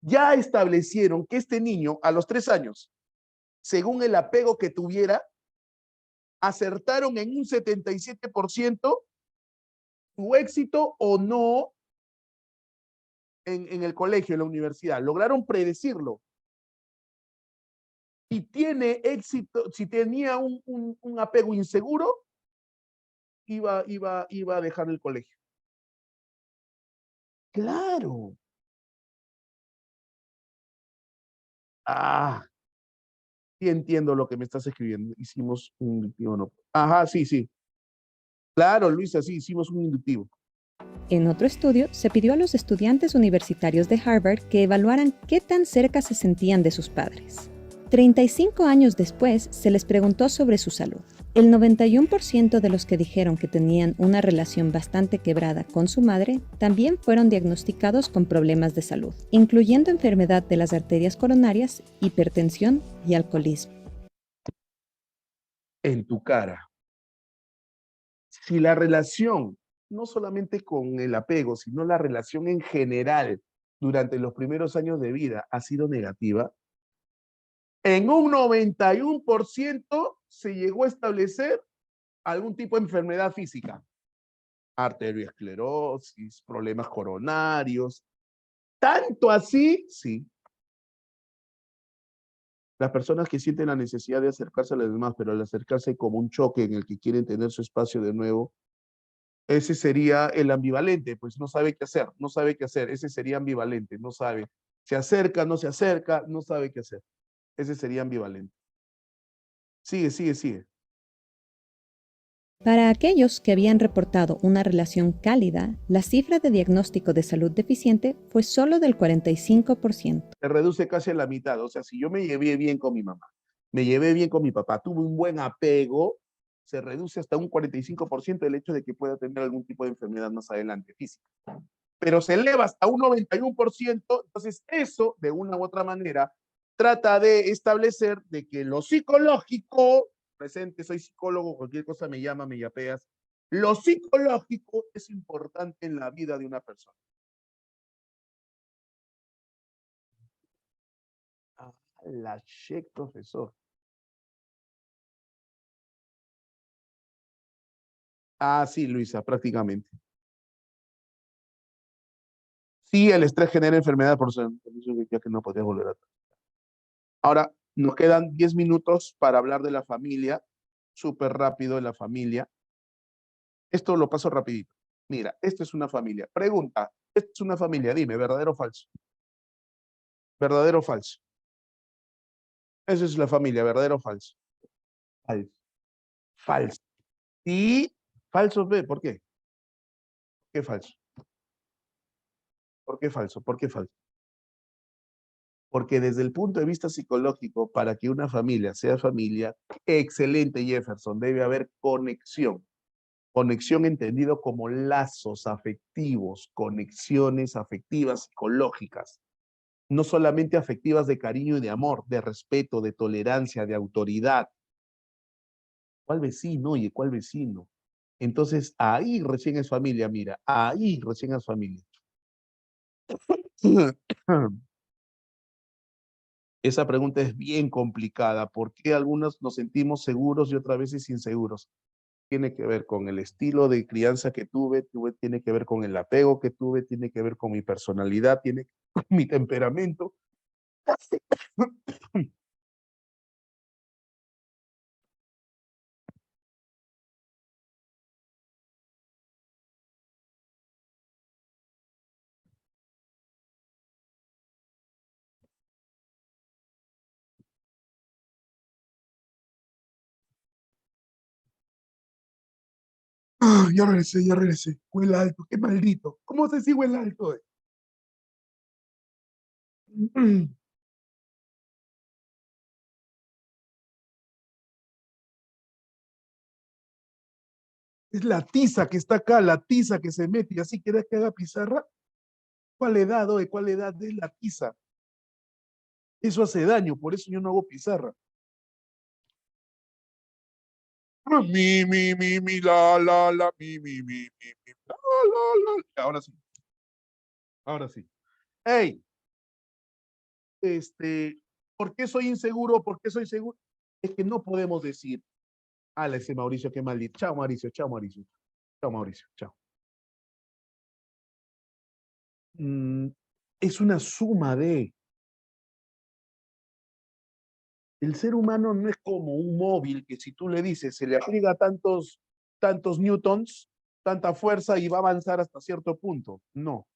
ya establecieron que este niño, a los 3 años, según el apego que tuviera, acertaron en un 77% su éxito o no en el colegio, en la universidad. Lograron predecirlo. Si tiene éxito, si tenía un apego inseguro, iba a dejar el colegio. Claro. Sí entiendo lo que me estás escribiendo. Hicimos un inductivo, ¿no? Ajá, sí, sí. Claro, Luisa, sí, hicimos un inductivo. En otro estudio, se pidió a los estudiantes universitarios de Harvard que evaluaran qué tan cerca se sentían de sus padres. 35 años después, se les preguntó sobre su salud. El 91% de los que dijeron que tenían una relación bastante quebrada con su madre también fueron diagnosticados con problemas de salud, incluyendo enfermedad de las arterias coronarias, hipertensión y alcoholismo. En tu cara. Si la relación, no solamente con el apego, sino la relación en general durante los primeros años de vida ha sido negativa, en un 91% se llegó a establecer algún tipo de enfermedad física. Arteriosclerosis, problemas coronarios. Tanto así, sí. Las personas que sienten la necesidad de acercarse a los demás, pero al acercarse como un choque en el que quieren tener su espacio de nuevo, ese sería el ambivalente, pues no sabe qué hacer, no sabe qué hacer. Ese sería ambivalente, no sabe. Se acerca, no se acerca, no sabe qué hacer. Ese sería ambivalente. Sigue, sigue, sigue. Para aquellos que habían reportado una relación cálida, la cifra de diagnóstico de salud deficiente fue solo del 45%. Se reduce casi a la mitad. O sea, si yo me llevé bien con mi mamá, me llevé bien con mi papá, tuve un buen apego, se reduce hasta un 45% el hecho de que pueda tener algún tipo de enfermedad más adelante, física. Pero se eleva hasta un 91%, entonces eso, de una u otra manera, trata de establecer de que lo psicológico, presente, soy psicólogo, cualquier cosa me llama, me yapeas, lo psicológico es importante en la vida de una persona. La check, profesor. Sí, Luisa, prácticamente. Sí, el estrés genera enfermedad, por eso ya que no podía volver a. Ahora, nos quedan 10 minutos para hablar de la familia, súper rápido de la familia. Esto lo paso rapidito. Mira, esto es una familia. Pregunta, ¿esto es una familia? Dime, ¿verdadero o falso? ¿Verdadero o falso? Esa es la familia, ¿verdadero o falso? Falso. Falso. Y falso B, ¿por qué? ¿Qué falso? ¿Por qué falso? ¿Por qué falso? Porque desde el punto de vista psicológico, para que una familia sea familia, excelente Jefferson, debe haber conexión. Conexión entendido como lazos afectivos, conexiones afectivas psicológicas. No solamente afectivas de cariño y de amor, de respeto, de tolerancia, de autoridad. ¿Cuál vecino? Oye, ¿cuál vecino? Entonces, ahí recién es familia, mira, ahí recién es familia. Esa pregunta es bien complicada. ¿Por qué algunos nos sentimos seguros y otras veces inseguros? Tiene que ver con el estilo de crianza que tuve, tiene que ver con el apego que tuve, tiene que ver con mi personalidad, tiene que ver con mi temperamento. Ah, ya regresé, ya regresé. Huele alto, qué maldito. ¿Cómo se sigue el alto? Es la tiza que está acá, la tiza que se mete y así quieres que haga pizarra. ¿Cuál edad, oye? ¿Cuál edad es la tiza? Eso hace daño, por eso yo no hago pizarra. La. Ahora sí, ahora sí. Hey, este, ¿por qué soy inseguro? ¿Por qué soy seguro? Es que no podemos decir, ala, ese Mauricio, qué maldito. Chao, Mauricio, chao, Mauricio. Chao, Mauricio, chao. Mm, es una suma de. El ser humano no es como un móvil que si tú le dices, se le aplica tantos newtons, tanta fuerza y va a avanzar hasta cierto punto. No.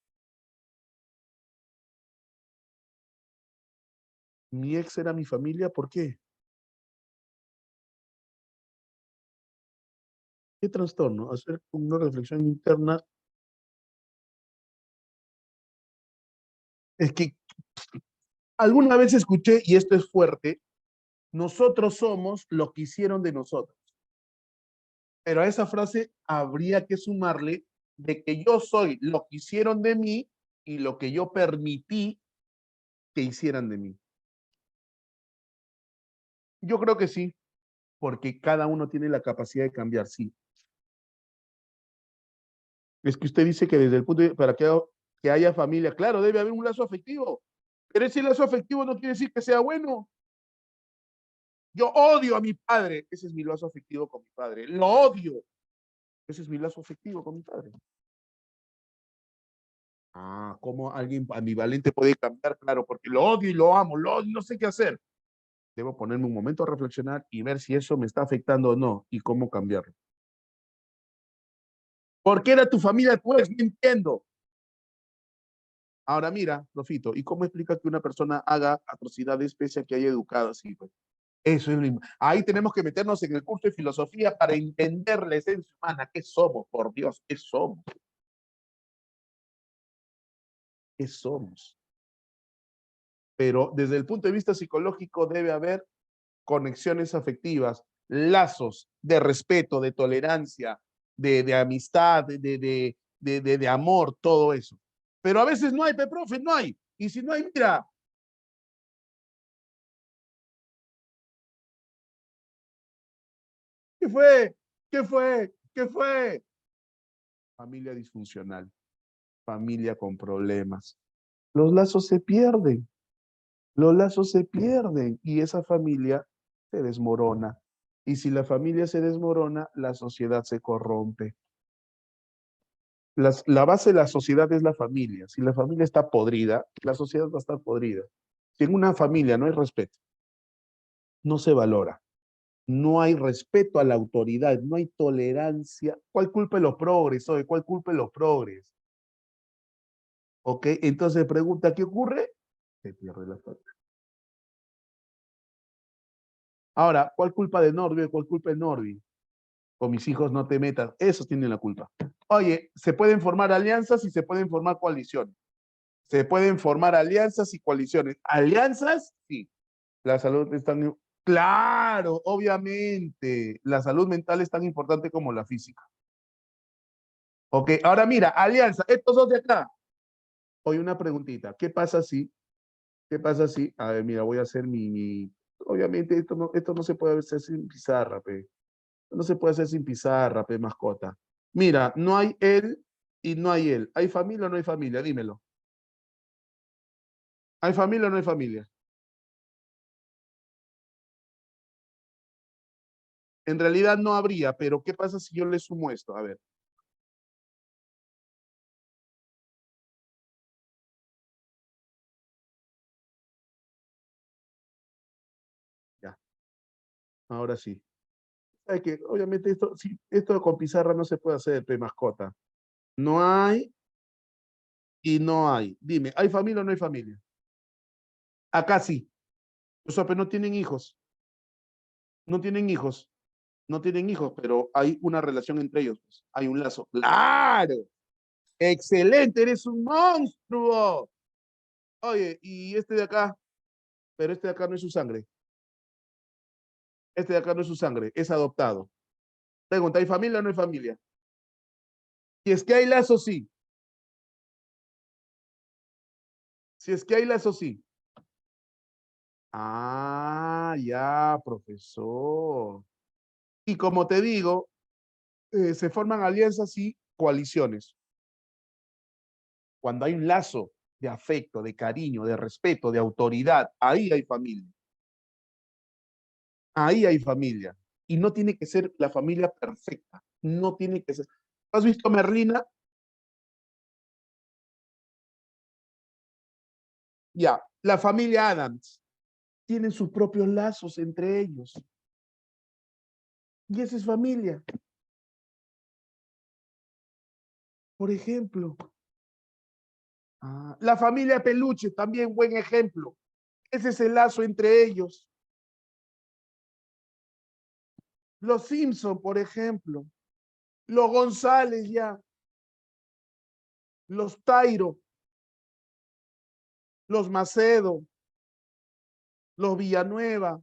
Mi ex era mi familia, ¿por qué? ¿Qué trastorno? Hacer una reflexión interna. Es que alguna vez escuché, y esto es fuerte, nosotros somos lo que hicieron de nosotros. Pero a esa frase habría que sumarle de que yo soy lo que hicieron de mí y lo que yo permití que hicieran de mí. Yo creo que sí, porque cada uno tiene la capacidad de cambiar, sí. Es que usted dice que desde el punto de para que haya familia, claro, debe haber un lazo afectivo, pero ese lazo afectivo no quiere decir que sea bueno. Yo odio a mi padre, ese es mi lazo afectivo con mi padre, lo odio, ese es mi lazo afectivo con mi padre. Ah, ¿cómo alguien ambivalente puede cambiar? Claro, porque lo odio y lo amo, lo odio, no sé qué hacer. Debo ponerme un momento a reflexionar y ver si eso me está afectando o no y cómo cambiarlo. ¿Por qué era tu familia? Pues no entiendo. Ahora mira, Rofito, ¿y cómo explica que una persona haga atrocidades pese a que haya educado así? Pues? Eso es ahí tenemos que meternos en el curso de filosofía para entender la esencia humana. ¿Qué somos? Por Dios, ¿qué somos? ¿Qué somos? Pero desde el punto de vista psicológico debe haber conexiones afectivas, lazos de respeto, de tolerancia, de amistad, de amor, todo eso. Pero a veces no hay, profe, no hay. Y si no hay, mira, ¿qué fue? ¿Qué fue? ¿Qué fue? Familia disfuncional, familia con problemas. Los lazos se pierden, los lazos se pierden y esa familia se desmorona. Y si la familia se desmorona, la sociedad se corrompe. La base de la sociedad es la familia. Si la familia está podrida, la sociedad va a estar podrida. Si en una familia no hay respeto, no se valora, no hay respeto a la autoridad, no hay tolerancia, ¿cuál culpa de los progres? Oye, ¿cuál culpa de los progres? ¿Ok? Entonces pregunta, ¿qué ocurre? Se pierde la foto. Ahora, ¿cuál culpa de Norby? ¿Cuál culpa de Norby? Con mis hijos no te metas. Esos tienen la culpa. Oye, se pueden formar alianzas y se pueden formar coaliciones. Se pueden formar alianzas y coaliciones. ¿Alianzas? Sí. La salud es tan... Claro, obviamente. La salud mental es tan importante como la física. Ok, ahora mira, alianza. Estos dos de acá. Oye, una preguntita. ¿Qué pasa si? ¿Qué pasa si? A ver, mira, voy a hacer Obviamente esto no se puede hacer sin pizarra, pe. No se puede hacer sin pizarra, pe, mascota. Mira, no hay él y no hay él. ¿Hay familia o no hay familia? Dímelo. ¿Hay familia o no hay familia? En realidad no habría, pero ¿qué pasa si yo le sumo esto? A ver. Ya, ahora sí. ¿Sabes qué? Obviamente esto, sí, esto con pizarra no se puede hacer, pe, mascota. No hay y no hay. Dime, ¿hay familia o no hay familia? Acá sí. O sea, pero no tienen hijos. No tienen hijos. No tienen hijos, pero hay una relación entre ellos, pues. Hay un lazo. ¡Claro! ¡Excelente! ¡Eres un monstruo! Oye, y este de acá, pero este de acá no es su sangre. Este de acá no es su sangre, es adoptado. Pregunta, ¿hay familia o no hay familia? Si es que hay lazo, sí. Si es que hay lazo, sí. Ah, ya, profesor. Y como te digo, se forman alianzas y coaliciones. Cuando hay un lazo de afecto, de cariño, de respeto, de autoridad, ahí hay familia. Ahí hay familia. Y no tiene que ser la familia perfecta. No tiene que ser. ¿Has visto Merlina? Ya, la familia Adams tienen sus propios lazos entre ellos. Y esa es familia. Por ejemplo, la familia Peluche, también buen ejemplo. Ese es el lazo entre ellos. Los Simpson, por ejemplo. Los González ya. Los Tairo. Los Macedo. Los Villanueva.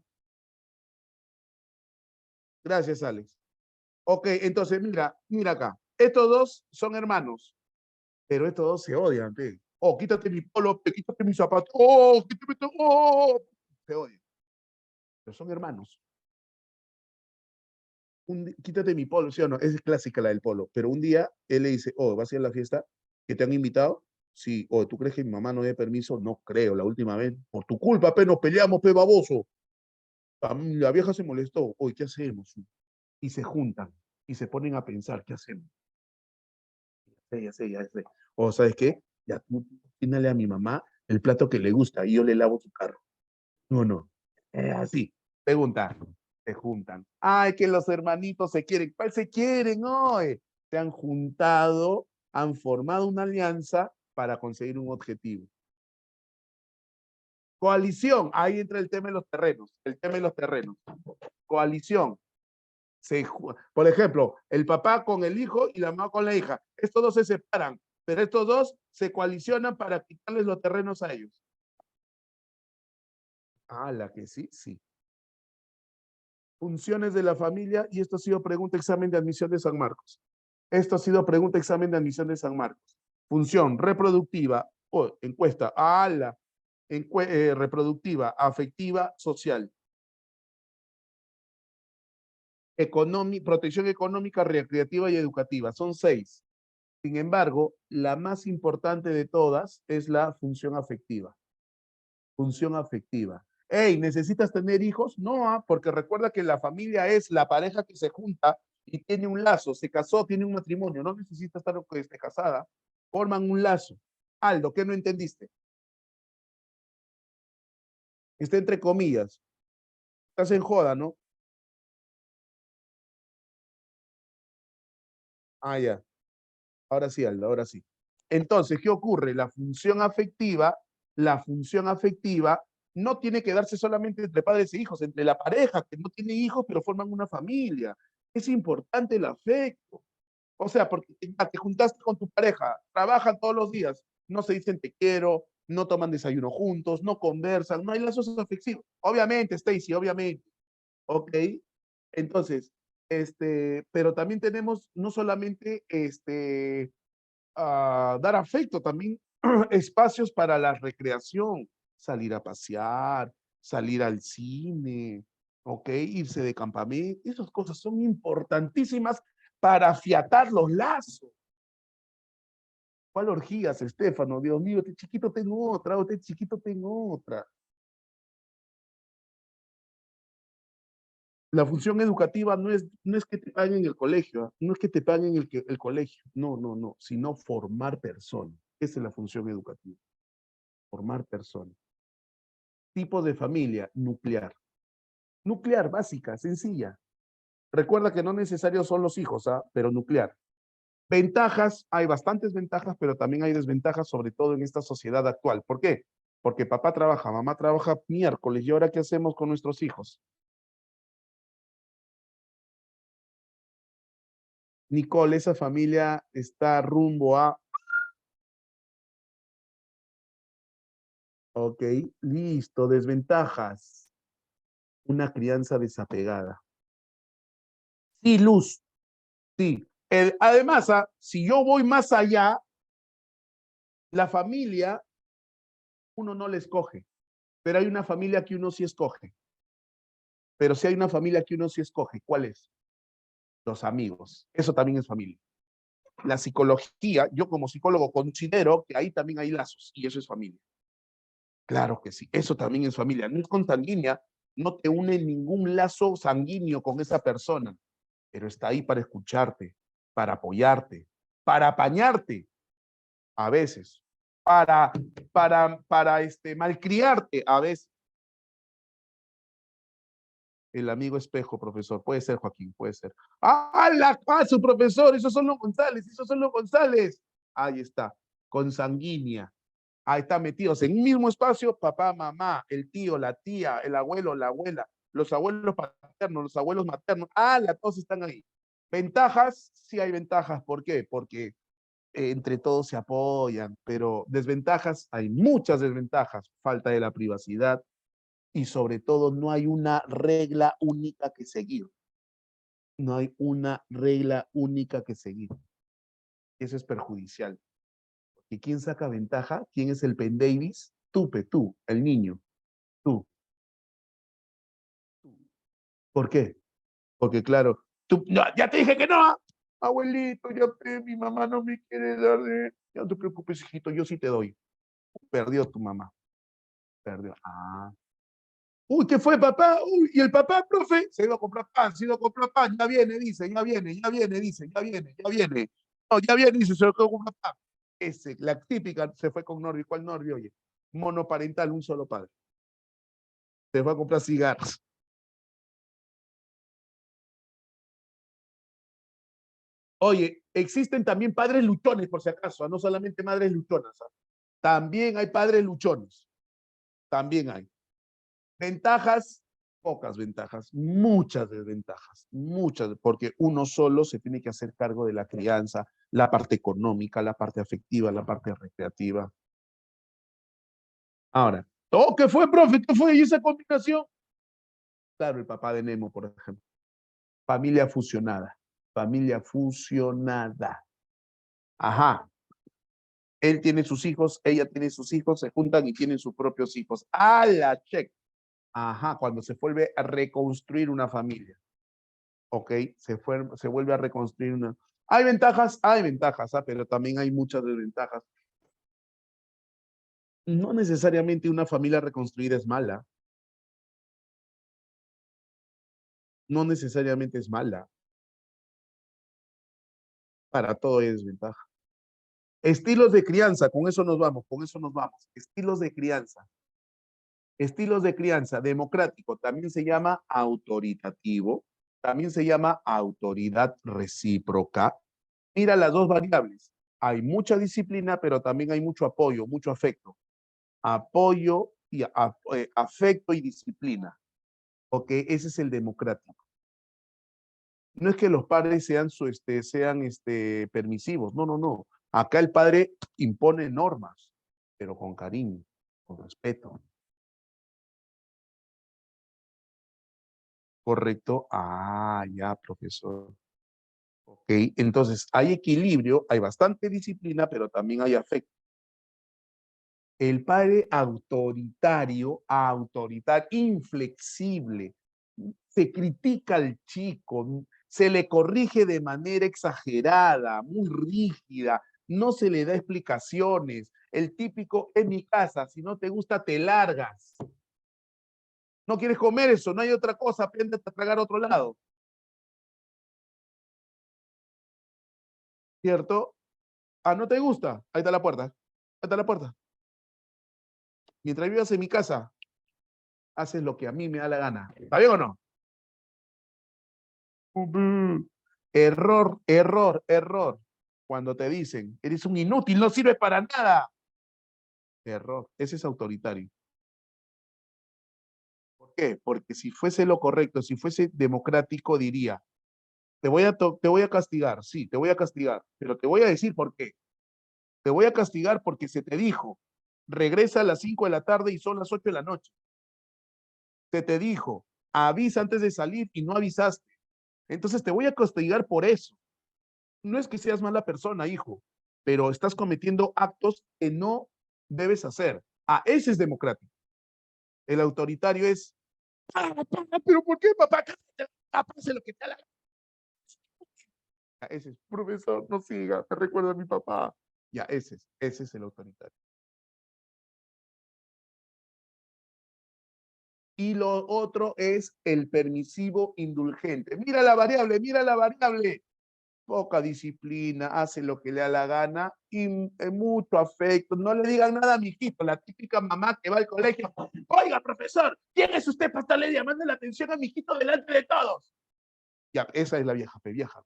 Gracias, Alex. Ok, entonces mira acá. Estos dos son hermanos, pero estos dos se odian, pe. Oh, quítate mi polo, pe, quítate mi zapato. Oh, quítate todo. Oh, se odian. Pero son hermanos. Quítate mi polo, ¿sí o no? Es clásica la del polo. Pero un día él le dice, oh, ¿vas a ir a la fiesta que te han invitado? Sí. O ¿tú crees que mi mamá no dé permiso? No creo, la última vez. Por tu culpa, pe, nos peleamos, pe, baboso. La vieja se molestó. Oye, ¿qué hacemos? Y se juntan y se ponen a pensar, ¿qué hacemos? Ya sé. O, ¿sabes qué? Ya tú pínale a mi mamá el plato que le gusta y yo le lavo su carro. No. Así. Pregunta. Se juntan. Ay, que los hermanitos se quieren. ¿Cuál se quieren hoy? Se han juntado, han formado una alianza para conseguir un objetivo. Coalición. Ahí entra el tema de los terrenos. El tema de los terrenos. Coalición. Por ejemplo, el papá con el hijo y la mamá con la hija. Estos dos se separan, pero estos dos se coalicionan para quitarles los terrenos a ellos. Ah, la que sí, sí. Funciones de la familia, y esto ha sido pregunta examen de admisión de San Marcos. Esto ha sido pregunta examen de admisión de San Marcos. Función reproductiva, encuesta, reproductiva, afectiva, social. Protección económica, recreativa y educativa. Son 6. Sin embargo, la más importante de todas es la función afectiva. Función afectiva. Hey, ¿necesitas tener hijos? No, porque recuerda que la familia es la pareja que se junta y tiene un lazo, se casó, tiene un matrimonio, no necesita estar casada, forman un lazo. Aldo, ¿qué no entendiste? Está entre comillas. Estás en joda, ¿no? Ah, ya. Ahora sí, Aldo, ahora sí. Entonces, ¿qué ocurre? La función afectiva la función afectiva no tiene que darse solamente entre padres e hijos, entre la pareja que no tiene hijos pero forman una familia. Es importante el afecto. O sea, porque ya te juntaste con tu pareja, trabajan todos los días, no se dicen te quiero, no toman desayuno juntos, no conversan, no hay lazos afectivos. Obviamente, Stacy, obviamente. ¿Ok? Entonces, pero también tenemos no solamente dar afecto, también espacios para la recreación, salir a pasear, salir al cine, ¿ok? Irse de campamento, esas cosas son importantísimas para afiatar los lazos. ¿Cuál orgías, Estefano? Dios mío, este chiquito tengo otra, este chiquito tengo otra. La función educativa no es que te paguen el colegio, no es que te paguen el colegio, no, sino formar personas. Esa es la función educativa, formar personas. Tipo de familia, nuclear. Nuclear, básica, sencilla. Recuerda que no necesarios son los hijos, pero nuclear. Ventajas, hay bastantes ventajas, pero también hay desventajas, sobre todo en esta sociedad actual. ¿Por qué? Porque papá trabaja, mamá trabaja miércoles, ¿y ahora qué hacemos con nuestros hijos? Nicole, esa familia está rumbo a... Ok, listo, desventajas. Una crianza desapegada. Sí, Luz, sí. Además, si yo voy más allá, la familia, uno no la escoge, pero hay una familia que uno sí escoge. Pero si hay una familia que uno sí escoge, ¿cuál es? Los amigos. Eso también es familia. La psicología, yo como psicólogo considero que ahí también hay lazos y eso es familia. Claro que sí, eso también es familia. No es consanguínea, no te une ningún lazo sanguíneo con esa persona, pero está ahí para escucharte, para apoyarte, para apañarte a veces, para malcriarte a veces. El amigo espejo, profesor. Puede ser, Joaquín, puede ser. Su profesor! Esos son los González, esos son los González. Ahí está, consanguínea. Ahí están metidos en un mismo espacio, papá, mamá, el tío, la tía, el abuelo, la abuela, los abuelos paternos, los abuelos maternos. Todos están ahí. Ventajas, sí hay ventajas. ¿Por qué? Porque entre todos se apoyan, pero desventajas, hay muchas desventajas. Falta de la privacidad y sobre todo no hay una regla única que seguir. No hay una regla única que seguir. Eso es perjudicial. ¿Y quién saca ventaja? ¿Quién es el Penn Davis? Tú, el niño. Tú. ¿Por qué? Porque claro, tú, no, ya te dije que no. Abuelito, mi mamá no me quiere dar de... Ya no te preocupes, hijito, yo sí te doy. Perdió tu mamá. Perdió. Uy, ¿qué fue, papá? Uy, y el papá, profe, se iba a comprar pan, ya viene, dice, dice, ya viene. No, ya viene, dice, se lo quedó comprar pan. La típica, se fue con Norby. ¿Cuál Norby? Oye, monoparental, un solo padre. Se fue a comprar cigarros. Oye, existen también padres luchones, por si acaso, no solamente madres luchonas. También hay padres luchones. También hay. Ventajas, pocas ventajas, muchas desventajas, muchas, porque uno solo se tiene que hacer cargo de la crianza, la parte económica, la parte afectiva, la parte recreativa. Ahora, ¿qué fue, profe? ¿Qué fue? ¿Y esa combinación? Claro, el papá de Nemo, por ejemplo. Familia fusionada. Familia fusionada. Ajá. Él tiene sus hijos, ella tiene sus hijos, se juntan y tienen sus propios hijos. La check! Ajá, cuando se vuelve a reconstruir una familia. ¿Ok? Se vuelve a reconstruir una... Hay ventajas, pero también hay muchas desventajas. No necesariamente una familia reconstruida es mala. No necesariamente es mala. Para todo hay desventaja. Estilos de crianza, con eso nos vamos. Estilos de crianza. Estilos de crianza democrático también se llama autoritativo, también se llama autoridad recíproca. Mira las dos variables. Hay mucha disciplina, pero también hay mucho apoyo, mucho afecto. apoyo y afecto y disciplina. Ok, ese es el democrático. No es que los padres sean, permisivos, no, no, no. Acá el padre impone normas, pero con cariño, con respeto. ¿Correcto? Ah, ya, profesor. Ok, entonces hay equilibrio, hay bastante disciplina, pero también hay afecto. El padre autoritario, inflexible, se critica al chico, se le corrige de manera exagerada, muy rígida, no se le da explicaciones. El típico, en mi casa, si no te gusta, te largas. No quieres comer eso, no hay otra cosa, aprende a tragar a otro lado. ¿Cierto? Ah, ¿no te gusta? Ahí está la puerta. Ahí está la puerta. Mientras vivas en mi casa, haces lo que a mí me da la gana. ¿Está bien o no? Error, error, error. Cuando te dicen, eres un inútil, no sirve para nada. Error. Ese es autoritario. ¿Por qué? Porque si fuese lo correcto, si fuese democrático, diría, te voy a castigar, sí, te voy a castigar, pero te voy a decir por qué. Te voy a castigar porque se te dijo, regresa a las 5 de la tarde y son las 8 de la noche. Se te dijo, avisa antes de salir y no avisaste. Entonces te voy a castigar por eso. No es que seas mala persona, hijo, pero estás cometiendo actos que no debes hacer. Ah, ese es democrático. El autoritario es, pero ¿por qué, papá? Hace lo que te haga. Ese es, profesor, no siga, te recuerda a mi papá. Ya, ese es el autoritario. Y lo otro es el permisivo indulgente. Mira la variable, mira la variable. Poca disciplina, hace lo que le da la gana y mucho afecto. No le digan nada a mi hijito, la típica mamá que va al colegio. Oiga, profesor, ¿quién es usted para estarle llamando la atención a mi hijito delante de todos? Ya, esa es la vieja, vieja.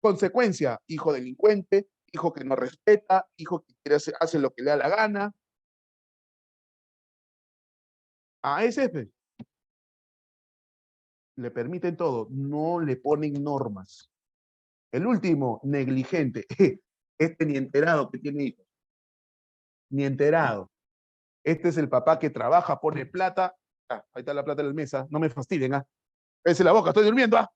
Consecuencia, hijo delincuente, hijo que no respeta, hijo que quiere hace lo que le da la gana. A ese le permiten todo, no le ponen normas. El último, negligente. Este ni enterado que tiene hijos. Ni enterado. Este es el papá que trabaja, pone plata. Ah, ahí está la plata en la mesa. No me fastidien, ¿ah? Cállese la boca, estoy durmiendo, ¿ah?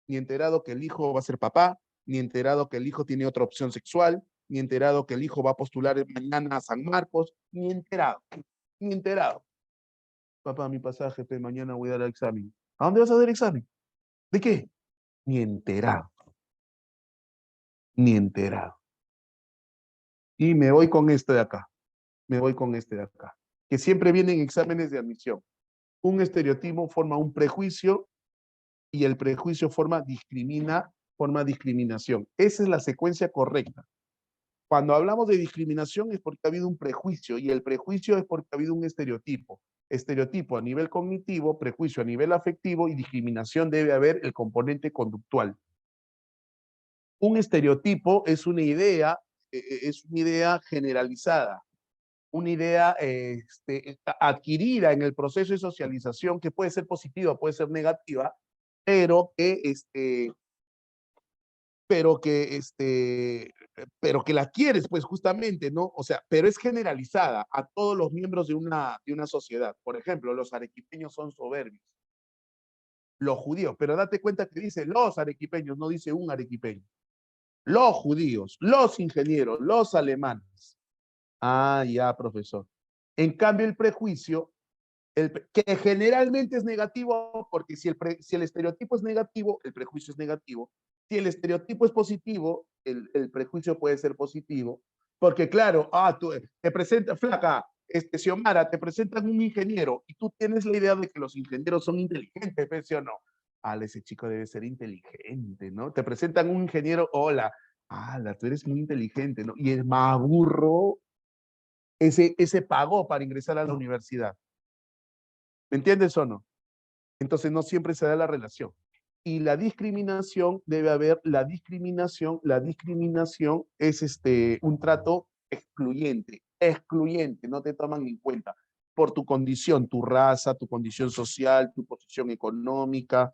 Ni enterado que el hijo va a ser papá, ni enterado que el hijo tiene otra opción sexual, ni enterado que el hijo va a postular mañana a San Marcos, ni enterado. Ni enterado. Papá, mi pasaje, mañana voy a dar el examen. ¿A dónde vas a dar el examen? ¿De qué? Ni enterado. Ni enterado. Y me voy con este de acá. Me voy con este de acá. Que siempre vienen exámenes de admisión. Un estereotipo forma un prejuicio y el prejuicio forma discriminación. Esa es la secuencia correcta. Cuando hablamos de discriminación es porque ha habido un prejuicio y el prejuicio es porque ha habido un estereotipo. Estereotipo a nivel cognitivo, prejuicio a nivel afectivo y discriminación debe haber el componente conductual. Un estereotipo es una idea generalizada, una idea adquirida en el proceso de socialización que puede ser positiva, puede ser negativa, pero que la quieres, pues justamente, ¿no? O sea, pero es generalizada a todos los miembros de una sociedad. Por ejemplo, los arequipeños son soberbios, los judíos, pero date cuenta que dice los arequipeños, no dice un arequipeño. Los judíos, los ingenieros, los alemanes. Ah, ya, profesor. En cambio, el prejuicio, que generalmente es negativo, porque si el estereotipo es negativo, el prejuicio es negativo. Si el estereotipo es positivo, el prejuicio puede ser positivo. Porque claro, tú te presenta, flaca, Xiomara, te presentan un ingeniero y tú tienes la idea de que los ingenieros son inteligentes, ¿sí o no? Ese chico debe ser inteligente, ¿no? Te presentan un ingeniero, hola, tú eres muy inteligente, ¿no? Y el más burro, ese pagó para ingresar a la universidad. ¿Me entiendes o no? Entonces no siempre se da la relación. Y la discriminación, debe haber la discriminación es un trato excluyente. excluyente, no te toman en cuenta por tu condición, tu raza, tu condición social, tu posición económica.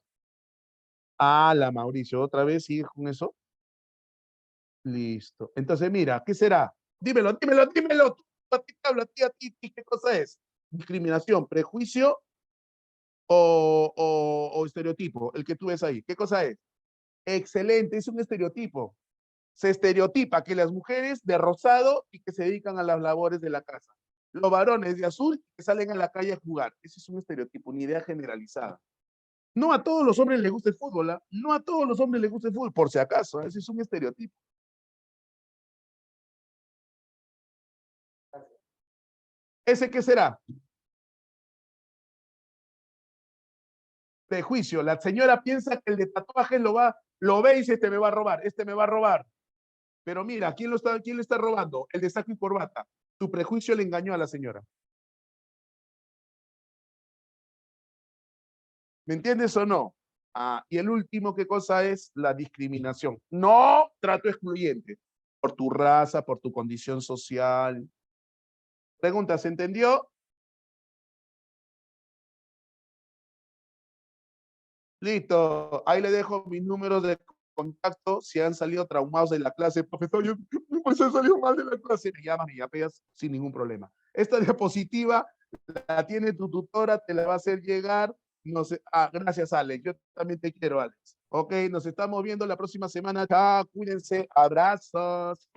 La Mauricio, otra vez sigues con eso. Listo. Entonces, mira, ¿qué será? Dímelo, dímelo, dímelo. A ti te hablo, a ti, ¿qué cosa es? Discriminación, prejuicio o estereotipo, el que tú ves ahí. ¿Qué cosa es? Excelente, es un estereotipo. Se estereotipa que las mujeres de rosado y que se dedican a las labores de la casa. Los varones de azul que salen a la calle a jugar. Ese es un estereotipo, una idea generalizada. No a todos los hombres les gusta el fútbol, ¿eh? No a todos los hombres les gusta el fútbol, por si acaso, ese es un estereotipo. ¿Ese qué será? Prejuicio. La señora piensa que el de tatuajes lo ve y dice, este me va a robar, este me va a robar. Pero mira, ¿quién le está robando? El de saco y corbata. Tu prejuicio le engañó a la señora. ¿Me entiendes o no? Y el último, ¿qué cosa es? La discriminación. No trato excluyente. Por tu raza, por tu condición social. Pregunta, ¿se entendió? Listo. Ahí le dejo mis números de contacto. Si han salido traumados de la clase, profesor, yo pues he salido mal de la clase, me llamas, me apegas sin ningún problema. Esta diapositiva la tiene tu tutora, te la va a hacer llegar. No sé, gracias, Alex. Yo también te quiero, Alex. Ok, nos estamos viendo la próxima semana. Chao, cuídense. Abrazos.